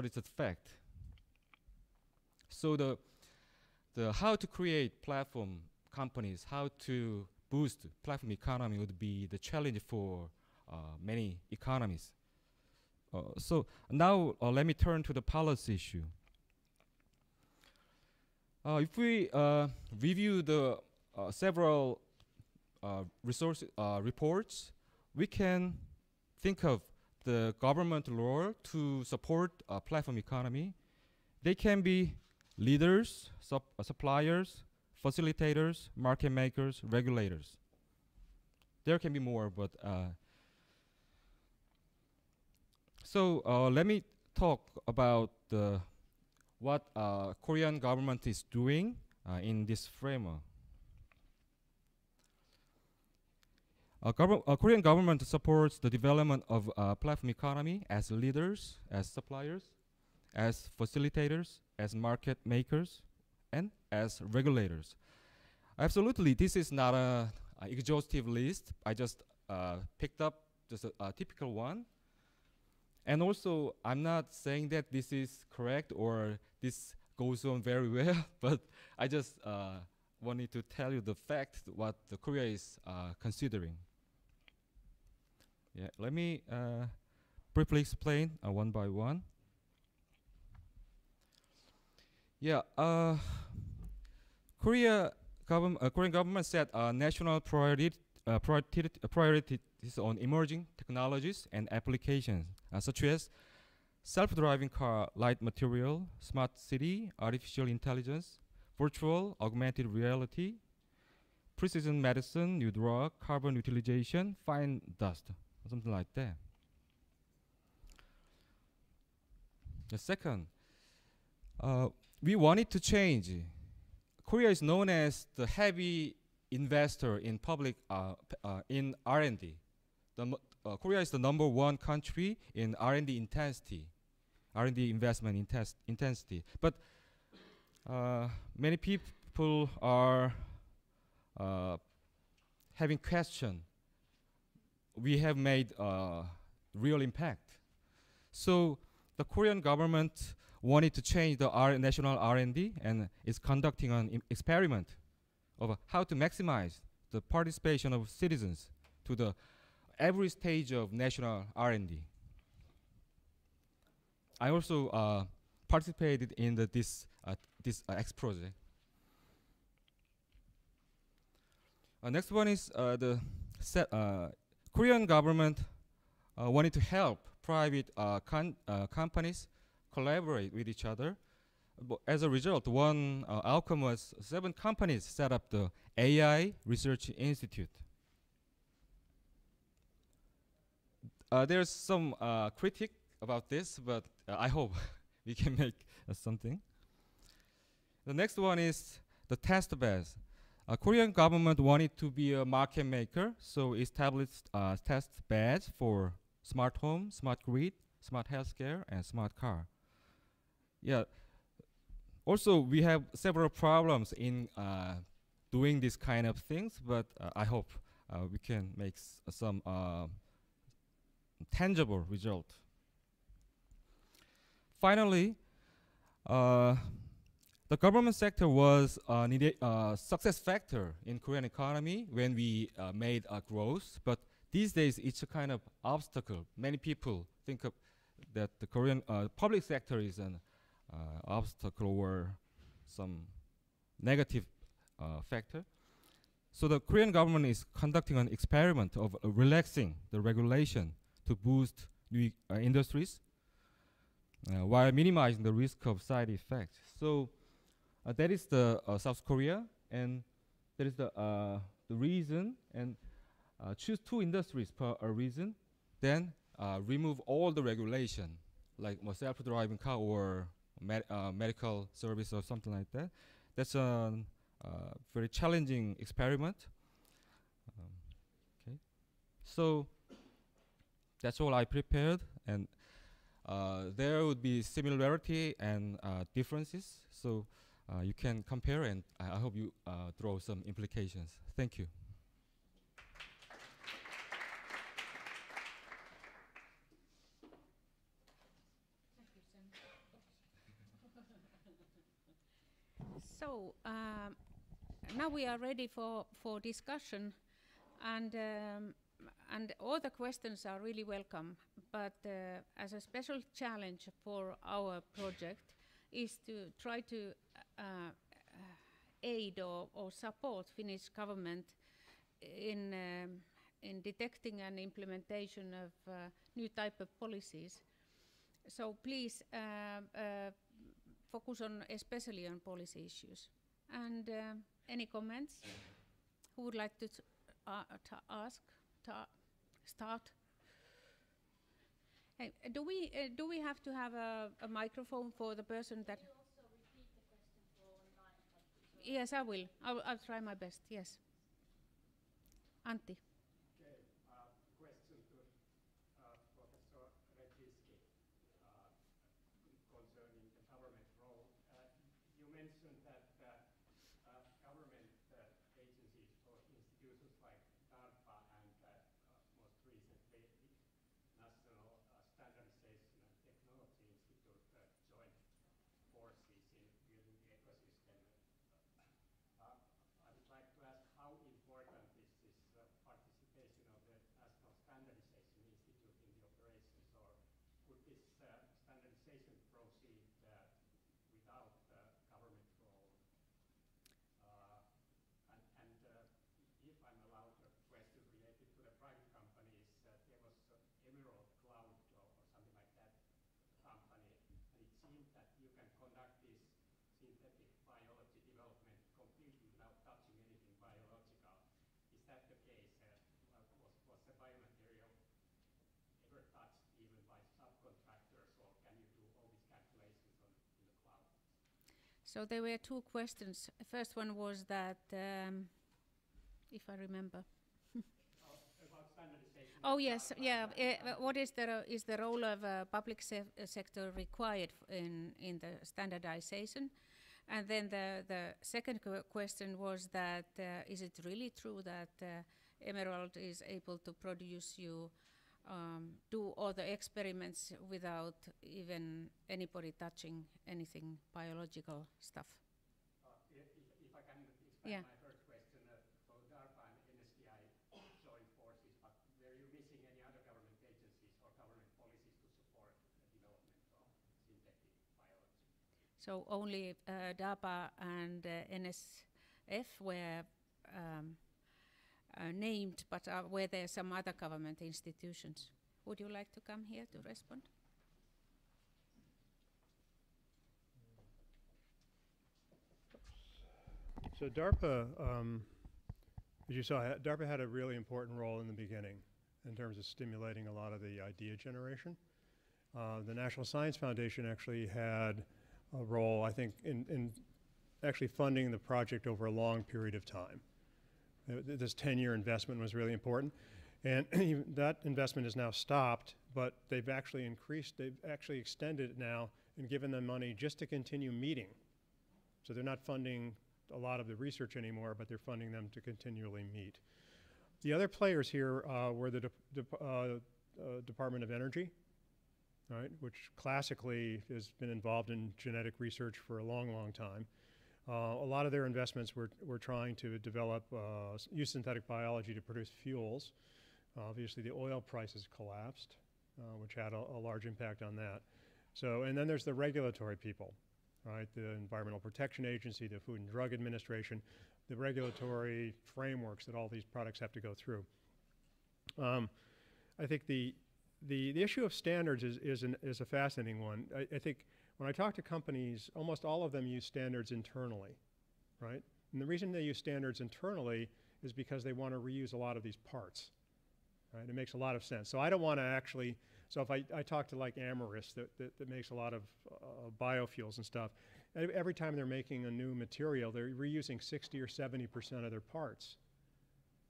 it's a fact. So the how to create platform companies, how to boost platform economy would be the challenge for many economies. So now let me turn to the policy issue. If we review the several reports, we can think of the government role to support a platform economy. They can be leaders, suppliers, facilitators, market makers, regulators. There can be more, but so let me talk about what Korean government is doing in this framework. Korean government supports the development of platform economy as leaders, as suppliers, as facilitators, as market makers, and as regulators. Absolutely, this is not an exhaustive list. I just picked up just a typical one. And also, I'm not saying that this is correct or this goes on very well, but I just wanted to tell you the fact what the Korea is considering. Yeah, let me briefly explain one by one. Yeah, Korean government set national priorities on emerging technologies and applications, such as self-driving car, light material, smart city, artificial intelligence, virtual, augmented reality, precision medicine, new drug, carbon utilization, fine dust, something like that. The second, we wanted to change. Korea is known as the heavy investor in public in R&D. Korea is the #1 country in R&D intensity, R&D investment intensity. But many people are having question. We have made real impact. So the Korean government wanted to change the national R&D and is conducting an experiment of how to maximize the participation of citizens to the every stage of national R&D. I also participated in this X project. Next one is the Korean government wanted to help private companies collaborate with each other. As a result, one outcome was 7 companies set up the AI Research Institute. There's some critique about this, but I hope we can make something. The next one is the test beds. Korean government wanted to be a market maker, so established test beds for smart home, smart grid, smart healthcare, and smart car. Yeah. Also, we have several problems in doing this kind of things, but I hope we can make some tangible result. Finally, the government sector was a success factor in Korean economy when we made growth, but these days it's a kind of obstacle. Many people think of that the Korean public sector is an obstacle or some negative factor. So the Korean government is conducting an experiment of relaxing the regulation to boost new industries while minimizing the risk of side effects. So that is the South Korea, and that is the reason, and choose 2 industries per reason, then remove all the regulation, like self-driving car or medical service or something like that. That's a very challenging experiment. Okay, so that's all I prepared, and there would be similarity and differences. So you can compare, and I hope you draw some implications. Thank you. So now we are ready for discussion, and all the questions are really welcome. But as a special challenge for our project is to try to aid or support Finnish government in detecting and implementation of new type of policies. So please focus on especially on policy issues. And any comments? Who would like to start? Hey, do we have to have a microphone for the person that? Can you also repeat the question for online? Yes, I will. I'll try my best. Yes. Antti. Okay. Question to Professor Regiski concerning the government role. You mentioned that government agencies or institutions like DARPA and most recently National Standardization and Technology Institute joined forces in building the ecosystem. I would like to ask how important is this participation of the National Standardization Institute in the operations, or could this standardization proceed without the government role? And if I'm allowed a question related to the private companies, there was Emerald Cloud or something like that company, and it seemed that you can conduct this synthetic biology development completely without touching anything biological. Is that the case? Was the biomaterial ever touched even by subcontractors, or can you do all these calculations in the cloud? So there were 2 questions. First one was that, if I remember. About standardization. Oh yes, yeah. What is the role of public sector required in the standardization? And then the second question was that is it really true that Emerald is able to produce you do all the experiments without even anybody touching anything biological stuff? If I can expand my first question, so DARPA and NSTI joined forces, but were you missing any other government agencies or government policies to support the development of synthetic biology? So only DARPA and NSF were named, but were there some other government institutions? Would you like to come here to respond? So DARPA, as you saw, DARPA had a really important role in the beginning in terms of stimulating a lot of the idea generation. The National Science Foundation actually had a role, I think, in actually funding the project over a long period of time. This 10-year investment was really important. And that investment is now stopped, but they've actually extended it now and given them money just to continue meeting So they're not funding a lot of the research anymore, but they're funding them to continually meet. The other players here were the Department of Energy, right, which classically has been involved in genetic research for a long, long time. A lot of their investments were trying to develop, use synthetic biology to produce fuels. Obviously, the oil prices collapsed, which had a large impact on that. So, and then there's the regulatory people, right? The Environmental Protection Agency, the Food and Drug Administration, the regulatory frameworks that all these products have to go through. I think the issue of standards is a fascinating one. I think when I talk to companies, almost all of them use standards internally, right? And the reason they use standards internally is because they want to reuse a lot of these parts, right? It makes a lot of sense. So I don't want to actually, so if I talk to like Amyris that makes a lot of biofuels and stuff, every time they're making a new material, they're reusing 60 or 70% of their parts.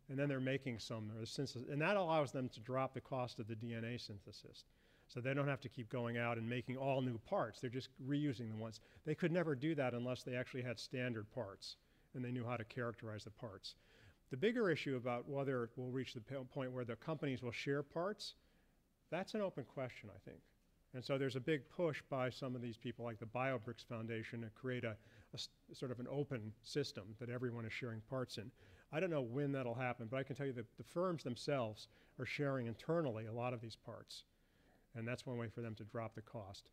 And then they're making some, and that allows them to drop the cost of the DNA synthesis. So they don't have to keep going out and making all new parts. They're just reusing the ones. They could never do that unless they actually had standard parts and they knew how to characterize the parts. The bigger issue about whether we'll reach the point where the companies will share parts, that's an open question, I think. And so there's a big push by some of these people like the BioBricks Foundation to create a sort of an open system that everyone is sharing parts in. I don't know when that'll happen, but I can tell you that the firms themselves are sharing internally a lot of these parts. And that's one way for them to drop the cost.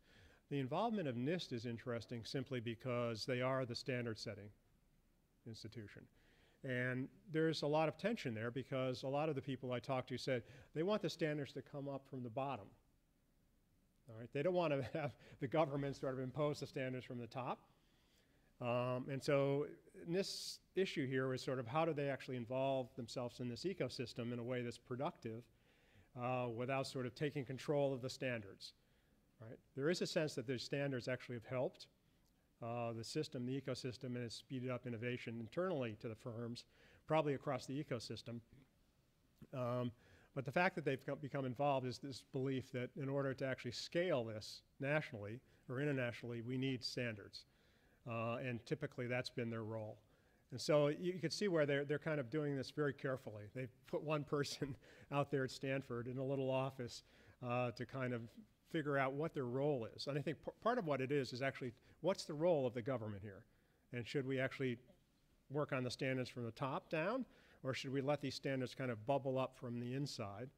The involvement of NIST is interesting simply because they are the standard setting institution. And there's a lot of tension there because a lot of the people I talked to said they want the standards to come up from the bottom. All right? They don't want to have the government sort of impose the standards from the top. And so this issue here is sort of how do they actually involve themselves in this ecosystem in a way that's productive without sort of taking control of the standards, right? There is a sense that the standards actually have helped the system, the ecosystem, and it's speeded up innovation internally to the firms, probably across the ecosystem. But the fact that they've become involved is this belief that in order to actually scale this nationally or internationally, we need standards. And typically that's been their role. And so you can see where they're kind of doing this very carefully. They put one person out there at Stanford in a little office to kind of figure out what their role is. And I think part of what it is actually what's the role of the government here? And should we actually work on the standards from the top down, or should we let these standards kind of bubble up from the inside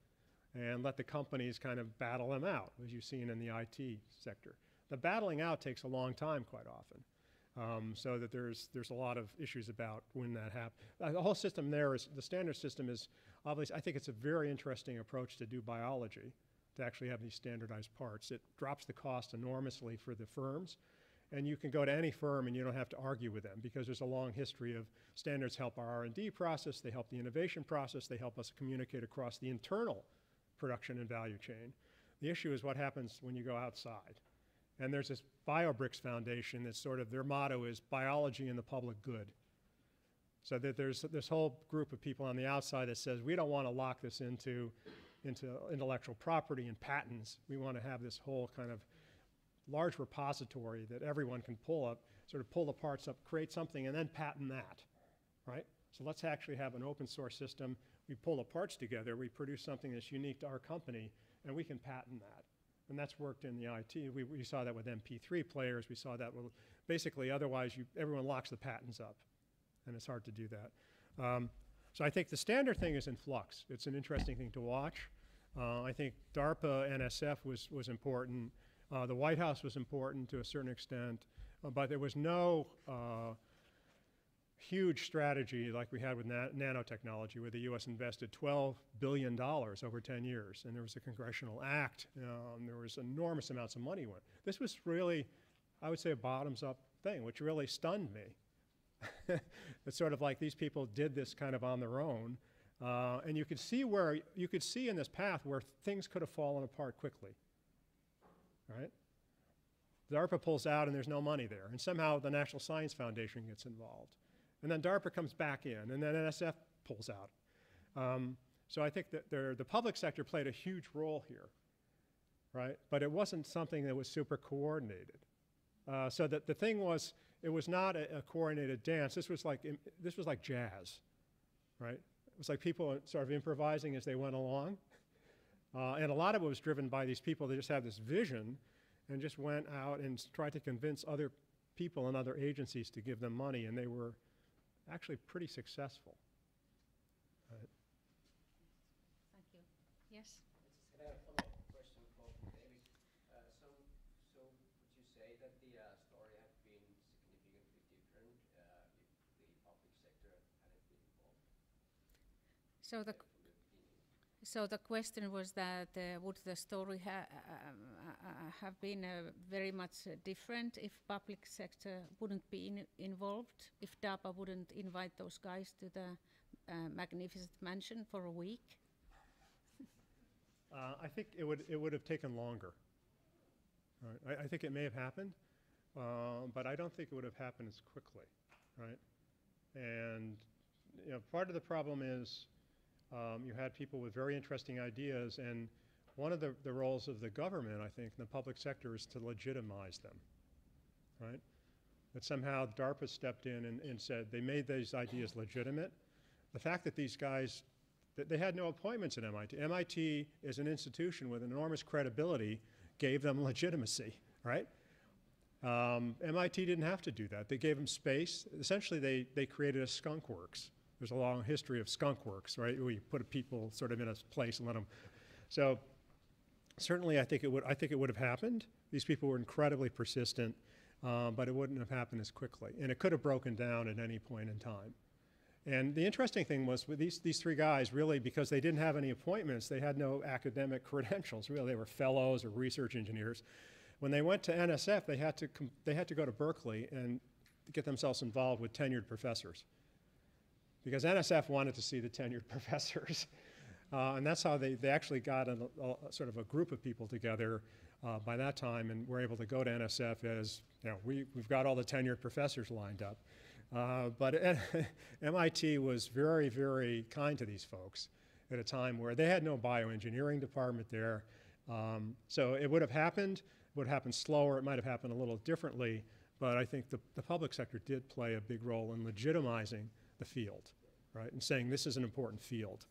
and let the companies kind of battle them out, as you've seen in the IT sector? The battling out takes a long time quite often. So that there's a lot of issues about when that happens. The whole system there is, the standard system is obviously, I think it's a very interesting approach to do biology, to actually have these standardized parts. It drops the cost enormously for the firms, and you can go to any firm and you don't have to argue with them because there's a long history of standards help our R&D process, they help the innovation process, they help us communicate across the internal production and value chain. The issue is what happens when you go outside. And there's this BioBricks Foundation that's sort of, their motto is biology and the public good. So that there's this whole group of people on the outside that says, we don't want to lock this into intellectual property and patents. We want to have this whole kind of large repository that everyone can pull up, sort of pull the parts up, create something, and then patent that, right? So let's actually have an open source system. We pull the parts together, we produce something that's unique to our company, and we can patent that. And that's worked in the IT. We saw that with MP3 players. We saw that with, basically, otherwise everyone locks the patents up, and it's hard to do that. So I think the standard thing is in flux. It's an interesting thing to watch. I think DARPA NSF was important. The White House was important to a certain extent, but there was no huge strategy like we had with nanotechnology, where the U.S. invested $12 billion over 10 years, and there was a congressional act, there was enormous amounts of money went. This was really, I would say, a bottoms-up thing, which really stunned me. It's sort of like these people did this kind of on their own, and you could see in this path where things could have fallen apart quickly, right? DARPA pulls out and there's no money there, and somehow the National Science Foundation gets involved. And then DARPA comes back in, and then NSF pulls out. So I think that the public sector played a huge role here, right? But it wasn't something that was super coordinated. So that the thing was, it was not a coordinated dance. This was like jazz, right? It was like people sort of improvising as they went along. And a lot of it was driven by these people that just had this vision and just went out and tried to convince other people and other agencies to give them money, and they were actually pretty successful. Right. Thank you. Yes? I just had a follow-up question for David. So would you say that the story had been significantly different if the public sector hadn't been involved? So the question was that would the story have been very much different if public sector wouldn't be involved, if DARPA wouldn't invite those guys to the magnificent mansion for a week? I think it would have taken longer. Right? I think it may have happened, but I don't think it would have happened as quickly, right? And part of the problem is you had people with very interesting ideas, and one of the roles of the government, I think, in the public sector is to legitimize them, right? That somehow DARPA stepped in and said they made these ideas legitimate. The fact that these guys, they had no appointments at MIT. MIT is an institution with enormous credibility, gave them legitimacy, right? MIT didn't have to do that. They gave them space. Essentially, they created a skunk works. There's a long history of skunk works, right? Where you put people sort of in a place and let them. So certainly, I think it would have happened. These people were incredibly persistent, but it wouldn't have happened as quickly, and it could have broken down at any point in time. And the interesting thing was with these three guys, really, because they didn't have any appointments, they had no academic credentials. Really, they were fellows or research engineers. When they went to NSF, they had to go to Berkeley and get themselves involved with tenured professors, because NSF wanted to see the tenured professors. And that's how they actually got a sort of a group of people together by that time, and were able to go to NSF as, we've got all the tenured professors lined up. But MIT was very, very kind to these folks at a time where they had no bioengineering department there. So it would have happened slower, it might have happened a little differently, but I think the public sector did play a big role in legitimizing the field, right, and saying this is an important field.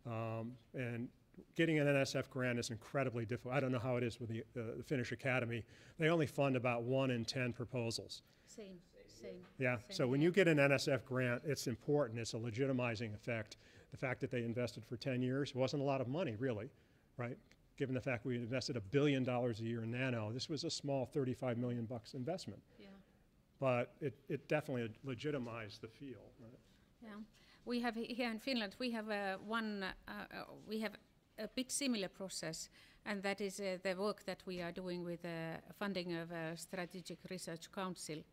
And getting an NSF grant is incredibly difficult. I don't know how it is with the Finnish Academy. They only fund about 1 in 10 proposals. Same. Yeah, so when you get an NSF grant, it's important. It's a legitimizing effect. The fact that they invested for 10 years wasn't a lot of money, really, right? Given the fact we invested $1 billion a year in nano, this was a small $35 million investment. Yeah. But it definitely legitimized the field, right? Yeah, we have here in Finland, we have we have a bit similar process, and that is the work that we are doing with funding of a Strategic Research Council.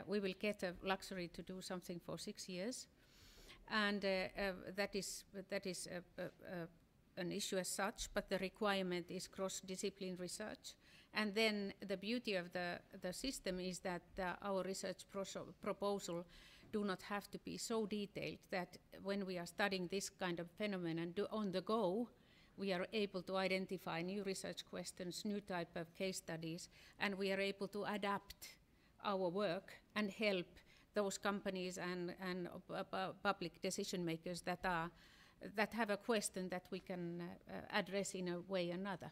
We will get a luxury to do something for 6 years, and that is an issue as such, but the requirement is cross-discipline research. And then the beauty of the system is that our research proposal do not have to be so detailed that when we are studying this kind of phenomenon on the go, we are able to identify new research questions, new type of case studies, and we are able to adapt our work and help those companies and public decision makers that have a question that we can address in a way or another.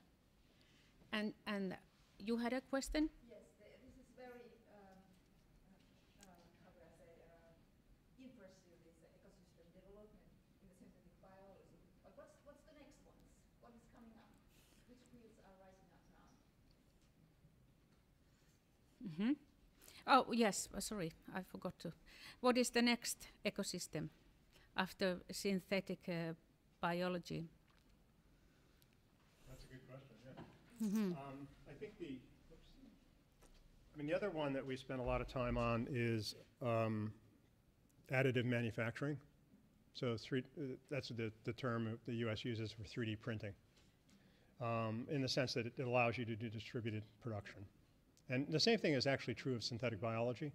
And you had a question? Yes, this is very, how can I say, impressive, this ecosystem development in the synthetic biology. But what's the next ones? What is coming up? Which fields are rising up now? Mm-hmm. Oh, yes, sorry, I forgot to. What is the next ecosystem after synthetic biology? That's a good question, yeah. Mm-hmm. I think the other one that we spend a lot of time on is additive manufacturing. So that's the term the US uses for 3D printing, in the sense that it allows you to do distributed production. And the same thing is actually true of synthetic biology.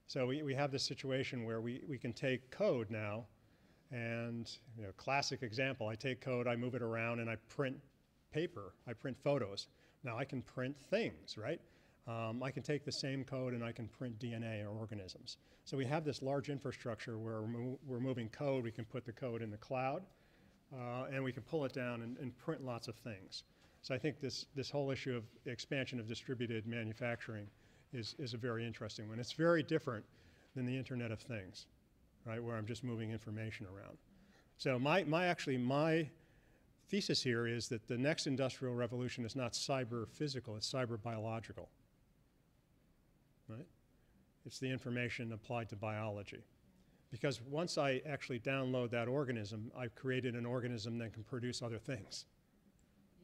So we have this situation where we can take code now, and classic example, I take code, I move it around, and I print paper, I print photos. Now I can print things, right? I can take the same code and I can print DNA or organisms. So we have this large infrastructure where we're moving code. We can put the code in the cloud, and we can pull it down and print lots of things. So I think this whole issue of expansion of distributed manufacturing is a very interesting one. It's very different than the Internet of Things, right, where I'm just moving information around. So my thesis here is that the next industrial revolution is not cyber-physical, it's cyber-biological, right? It's the information applied to biology. Because once I actually download that organism, I've created an organism that can produce other things,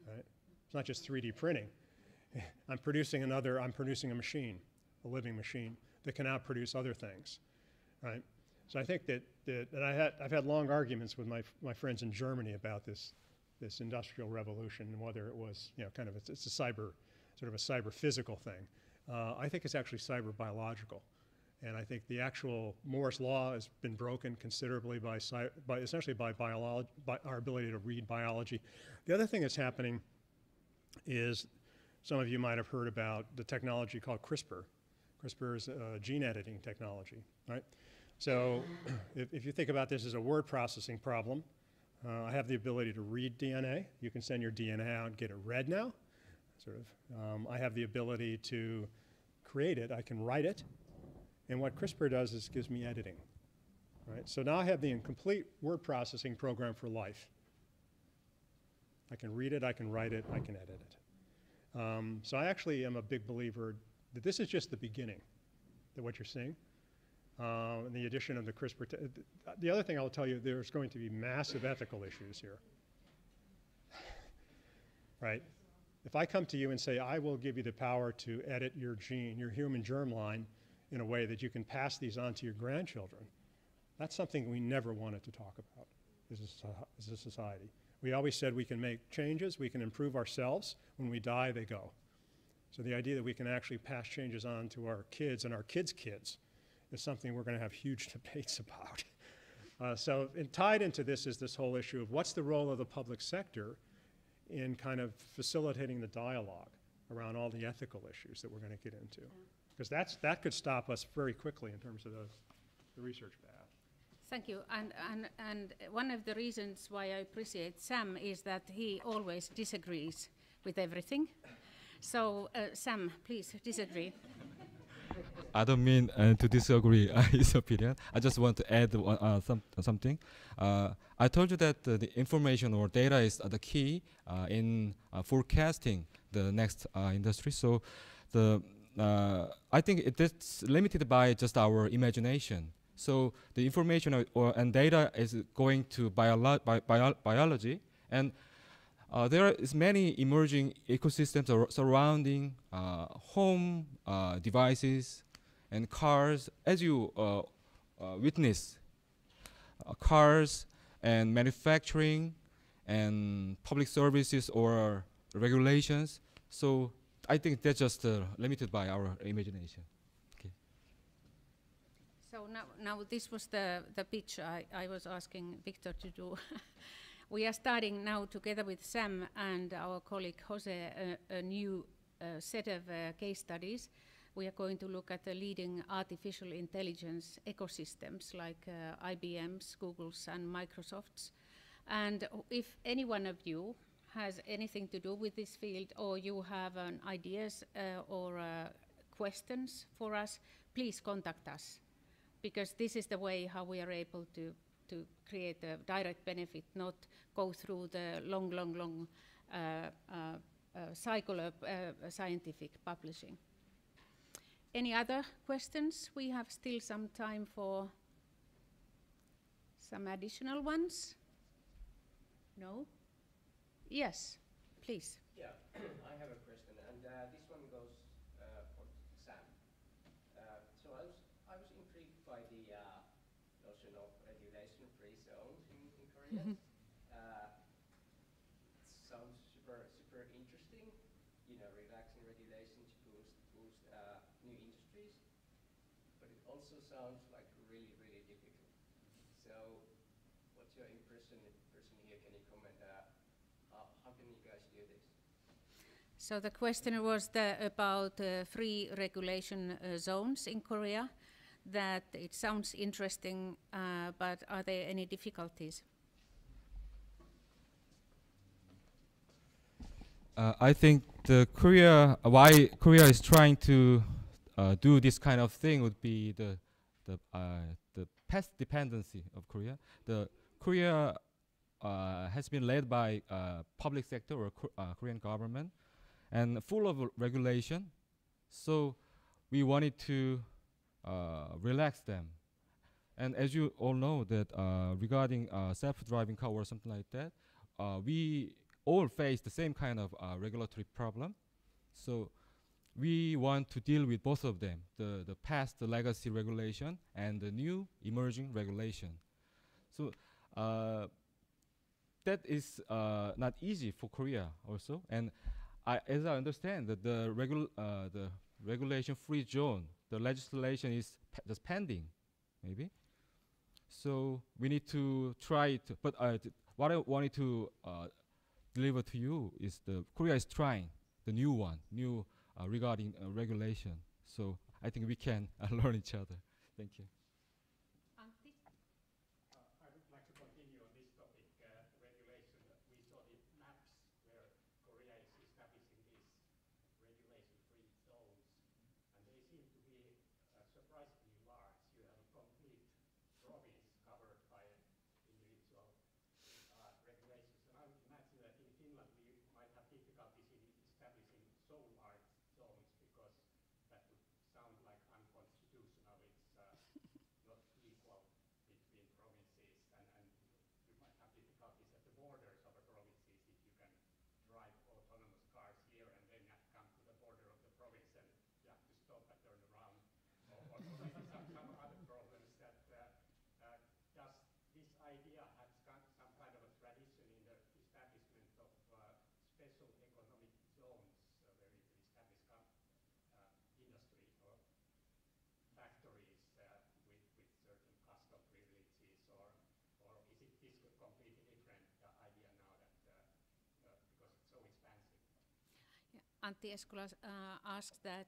right? It's not just 3D printing. I'm producing a machine, a living machine, that can now produce other things, right? So I think that I've had long arguments with my friends in Germany about this industrial revolution and whether it was, kind of, it's a sort of a cyber-physical thing. I think it's actually cyber-biological. And I think the actual Moore's law has been broken considerably essentially by our ability to read biology. The other thing that's happening is, some of you might have heard about the technology called CRISPR. CRISPR is a gene editing technology, right? So if you think about this as a word processing problem, I have the ability to read DNA. You can send your DNA out and get it read now, sort of. I have the ability to create it. I can write it. And what CRISPR does is gives me editing, right? So now I have the complete word processing program for life. I can read it, I can write it, I can edit it. So I actually am a big believer that this is just the beginning, that what you're seeing. And the addition of the CRISPR. The other thing I'll tell you, there's going to be massive ethical issues here, right? If I come to you and say, I will give you the power to edit your gene, your human germline, in a way that you can pass these on to your grandchildren, that's something we never wanted to talk about as a society. We always said we can make changes, we can improve ourselves. When we die, they go. So the idea that we can actually pass changes on to our kids and our kids' kids is something we're going to have huge debates about. So tied into this is this whole issue of what's the role of the public sector in kind of facilitating the dialogue around all the ethical issues that we're going to get into. Because that could stop us very quickly in terms of the research path. Thank you. And one of the reasons why I appreciate Sam is that he always disagrees with everything. So Sam, please disagree. I don't mean to disagree his opinion. I just want to add something. I told you that the information or data is the key in forecasting the next industry. So I think it's limited by just our imagination. So the information and data is going to biology, and there is many emerging ecosystems surrounding home devices and cars. As you witness, cars and manufacturing and public services or regulations. So I think that's just limited by our imagination. Okay. So now this was the pitch I was asking Victor to do. We are starting now together with Sam and our colleague Jose a new set of case studies. We are going to look at the leading artificial intelligence ecosystems like IBM's, Google's and Microsoft's. And if any one of you has anything to do with this field, or you have ideas or questions for us, please contact us, because this is the way how we are able to create a direct benefit, not go through the long cycle of scientific publishing. Any other questions? We have still some time for some additional ones. No? Yes, please. Yeah, I have a question, and this one goes for Sam. So I was intrigued by the notion of regulation-free zones in Korea. Sounds super interesting. Relaxing regulations boost new industries, but it also sounds like really difficult. So, what's your impression here? Can you comment? How can you guys do this? So the question was about free regulation zones in Korea. That it sounds interesting, but are there any difficulties? I think why Korea is trying to do this kind of thing would be the past dependency of Korea. The Korea has been led by public sector or Korean government and full of regulation. So we wanted to relax them. And as you all know that regarding self-driving car or something like that, we all face the same kind of regulatory problem. So we want to deal with both of them, the past legacy regulation and the new emerging regulation. So that is not easy for Korea also. And as I understand that the regulation-free zone, the legislation is just pending, maybe. So we need to try to, but what I wanted to deliver to you is Korea is trying the new one, regarding regulation. So I think we can learn each other. Thank you. I would like to continue on this topic, regulation. We saw the maps where Korea is establishing these regulation-free zones, and they seem to be surprisingly large. You have a complete province covered by individual regulations. And I would imagine that in Finland we might have difficulties in establishing so large zones because that would sound like unconstitutional. It's not equal between provinces, and you might have difficulties at the borders of the provinces if you can drive autonomous cars here and then come to the border of the province and you have to stop and turn around. Or maybe some other problems that does this idea have some kind of a tradition in the establishment of special economic zones where you can establish industry or factories with certain custom privileges, or is it this completely different idea now that because it's so expansive? Yeah. Antti Eskula asked that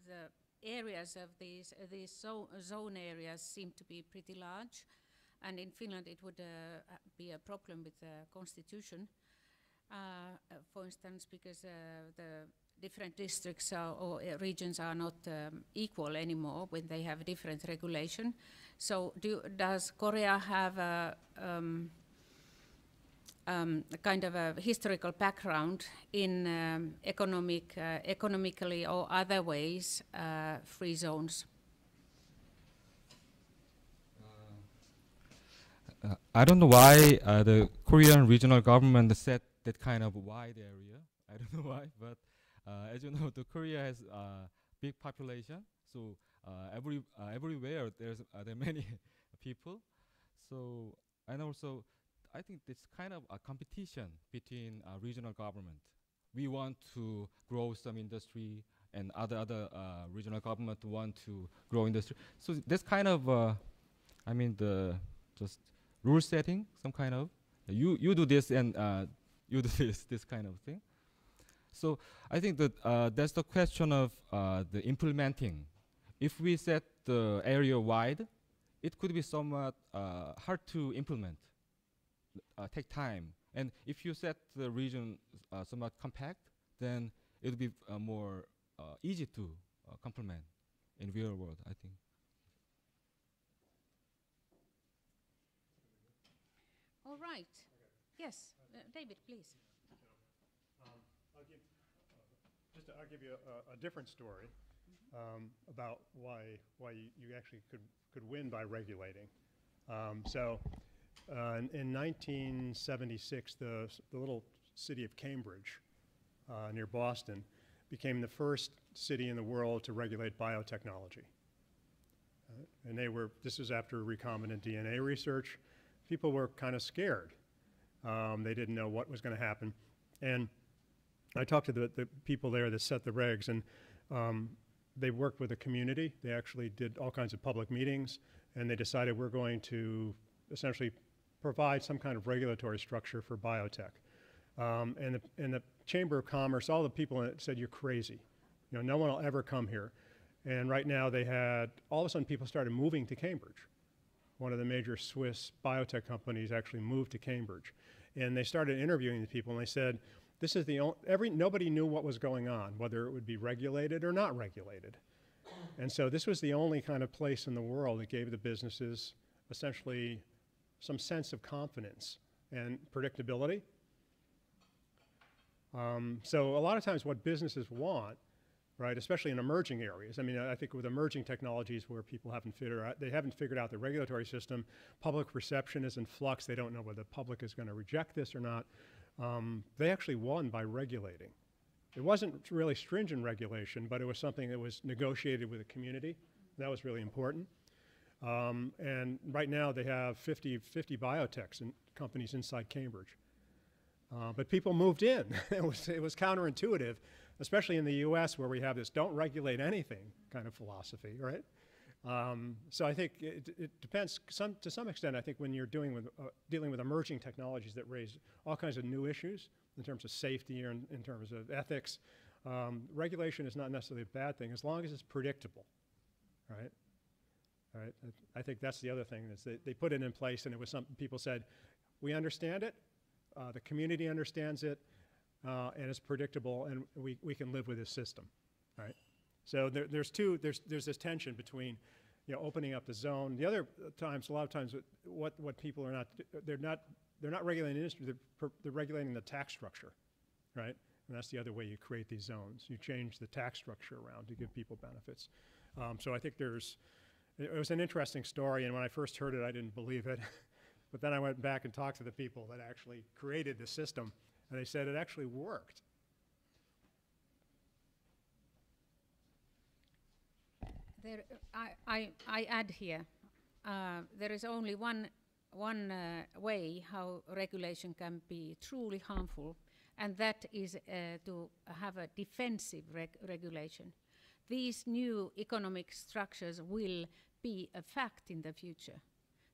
the areas of these zone areas seem to be pretty large, and in Finland it would be a problem with the constitution, for instance, because the different districts or regions are not equal anymore when they have different regulation. So does Korea have a kind of a historical background in economically or other ways free zones? I don't know why the Korean regional government set that kind of wide area. I don't know why, but as you know, Korea has a big population, so everywhere there are many people. So, and also, I think it's kind of a competition between regional government. We want to grow some industry, and other regional government want to grow industry. So that's kind of, I mean, just rule setting, some kind of. You do this and you do this kind of thing. So I think that that's the question of the implementing. If we set the area wide, it could be somewhat hard to implement, take time. And if you set the region somewhat compact, then it will be more easy to complement in real world, I think. All right. Okay. Yes, David, please. I'll give you a different story about why you actually could win by regulating. In 1976, the little city of Cambridge near Boston became the first city in the world to regulate biotechnology. And this was after recombinant DNA research. People were kind of scared. They didn't know what was going to happen. And I talked to the people there that set the regs, and they worked with the community. They actually did all kinds of public meetings, and they decided we're going to essentially provide some kind of regulatory structure for biotech. And the Chamber of Commerce, all the people in it said, you're crazy. You know, no one will ever come here. And right now they had, all of a sudden people started moving to Cambridge. One of the major Swiss biotech companies actually moved to Cambridge. And they started interviewing the people and they said, this is the only, nobody knew what was going on, whether it would be regulated or not regulated. And so this was the only kind of place in the world that gave the businesses essentially some sense of confidence and predictability. So a lot of times what businesses want, right, especially in emerging areas, I mean, I think with emerging technologies where people haven't figured out the regulatory system, public perception is in flux, they don't know whether the public is going to reject this or not. They actually won by regulating. It wasn't really stringent regulation, but it was something that was negotiated with the community. That was really important. And right now they have 50 biotechs and companies inside Cambridge. But people moved in. It was counterintuitive, especially in the US where we have this don't regulate anything kind of philosophy, right? So I think it depends to some extent. I think when you're dealing with emerging technologies that raise all kinds of new issues in terms of safety or in terms of ethics, regulation is not necessarily a bad thing as long as it's predictable, right? Right. I think that's the other thing is they put it in place and it was something people said, we understand it, the community understands it, and it's predictable and we can live with this system, right? So there's this tension between, you know, opening up the zone. The other times, a lot of times, what people are not, they're not regulating the industry, they're regulating the tax structure, right? And that's the other way you create these zones. You change the tax structure around to give people benefits. So I think it was an interesting story, and when I first heard it, I didn't believe it. But then I went back and talked to the people that actually created the system, and they said it actually worked. I add here, there is only one way how regulation can be truly harmful, and that is to have a defensive regulation. These new economic structures will be a fact in the future.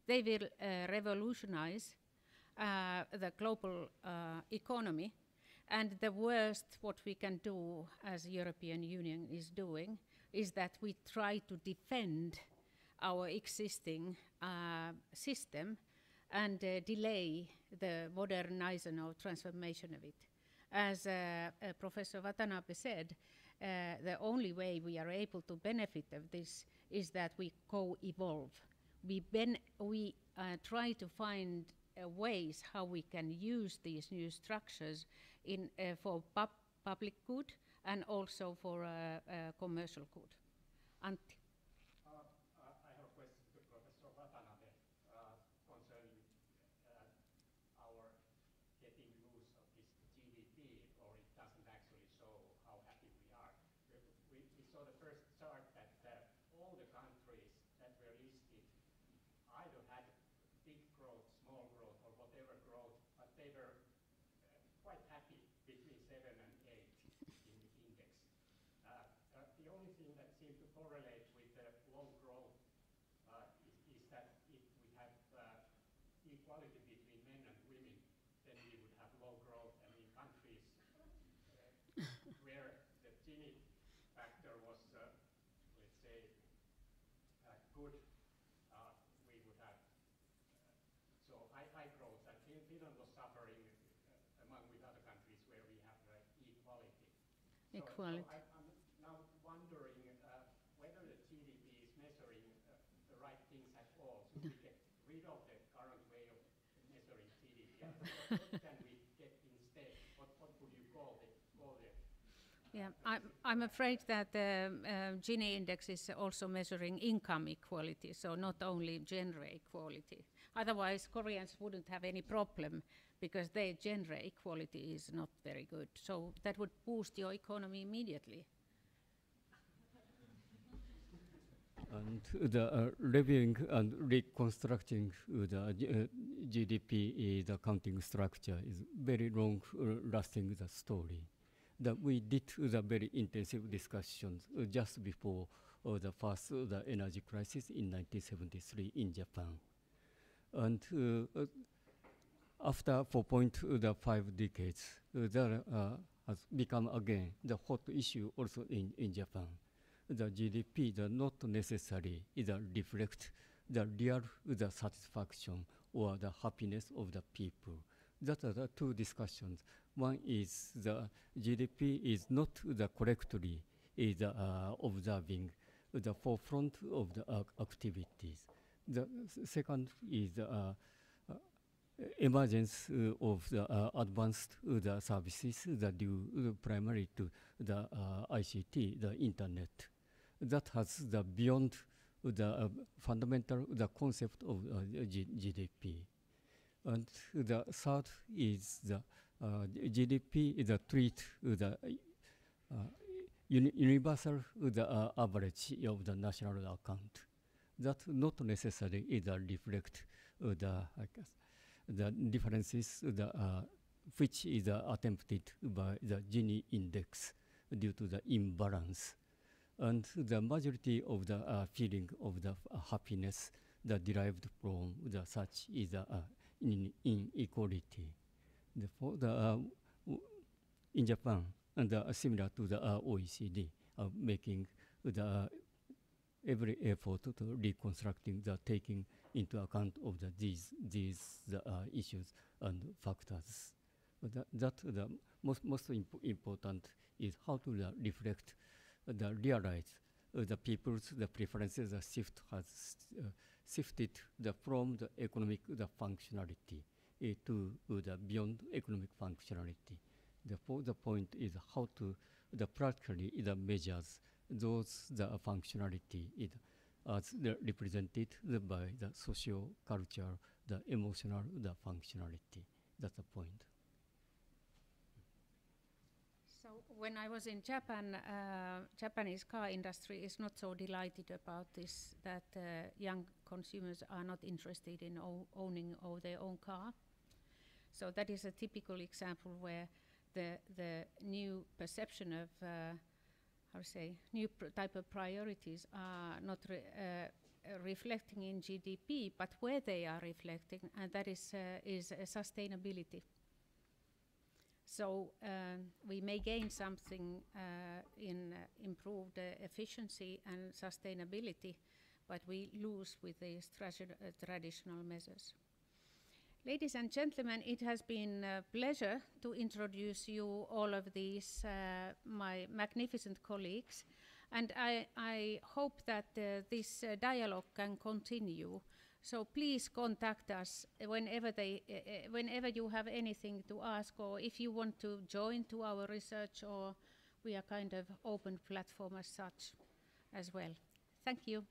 They will revolutionize the global economy, and the worst what we can do as European Union is doing is that we try to defend our existing system and delay the modernization or transformation of it. As Professor Watanabe said, the only way we are able to benefit of this is that we co-evolve. We try to find ways how we can use these new structures for public good and also for commercial good. Antti. I have a question to Professor Watanabe concerning our getting loose of this GDP, or it doesn't actually show how happy we are. We saw the first chart that all the countries that were listed either had big growth, small growth, or whatever growth, but they were quite happy between 7 and 8 in the index. The only thing that seemed to correlate with the low growth is that if we have equality between men and women, then we would have low growth, and in countries where the Gini factor was, let's say, good, we would have high growth. And Finland was suffering among with other countries where we have equality. Equality. So I'm now wondering whether the GDP is measuring the right things at all. Should we get rid of the current way of measuring GDP? What can we get instead? What would you call the Yeah, I'm afraid that the Gini index is also measuring income equality, so not only gender equality. Otherwise, Koreans wouldn't have any problem because their gender equality is not very good. So that would boost your economy immediately. And the reviewing and reconstructing the GDP, the accounting structure is very long-lasting the story. That we did the very intensive discussions just before the first the energy crisis in 1973 in Japan. And after 4.5 decades, there has become again the hot issue also in Japan. The GDP does not necessarily reflect the real satisfaction or the happiness of the people. That are the two discussions. One is the GDP is not correctly observing the forefront of the activities. The second is the emergence of the advanced services that due primarily to the ICT, the internet, that has the beyond the fundamental concept of GDP. And the third is the GDP is a treat the universal average of the national account. That not necessarily reflect the differences which is attempted by the Gini index due to the imbalance. And the majority of the feeling of the happiness that derived from the such is inequality. Therefore, in Japan, and similar to the OECD, making the every effort to reconstructing the taking into account of these issues and factors. That the most important is how to reflect the realize the people's preferences. The shift has shifted from the economic functionality to the beyond economic functionality. Therefore, the point is how to practically measures those functionality as represented by the social, cultural, the emotional, the functionality. That's the point. So when I was in Japan, Japanese car industry is not so delighted about this, that young consumers are not interested in owning their own car. So that is a typical example where the new perception of new type of priorities are not reflecting in GDP, but where they are reflecting, and that is sustainability. So we may gain something in improved efficiency and sustainability, but we lose with these traditional measures. Ladies and gentlemen, it has been a pleasure to introduce you all of these, my magnificent colleagues, and I hope that this dialogue can continue. So please contact us whenever you have anything to ask, or if you want to join to our research, or we are kind of open platform as such as well. Thank you.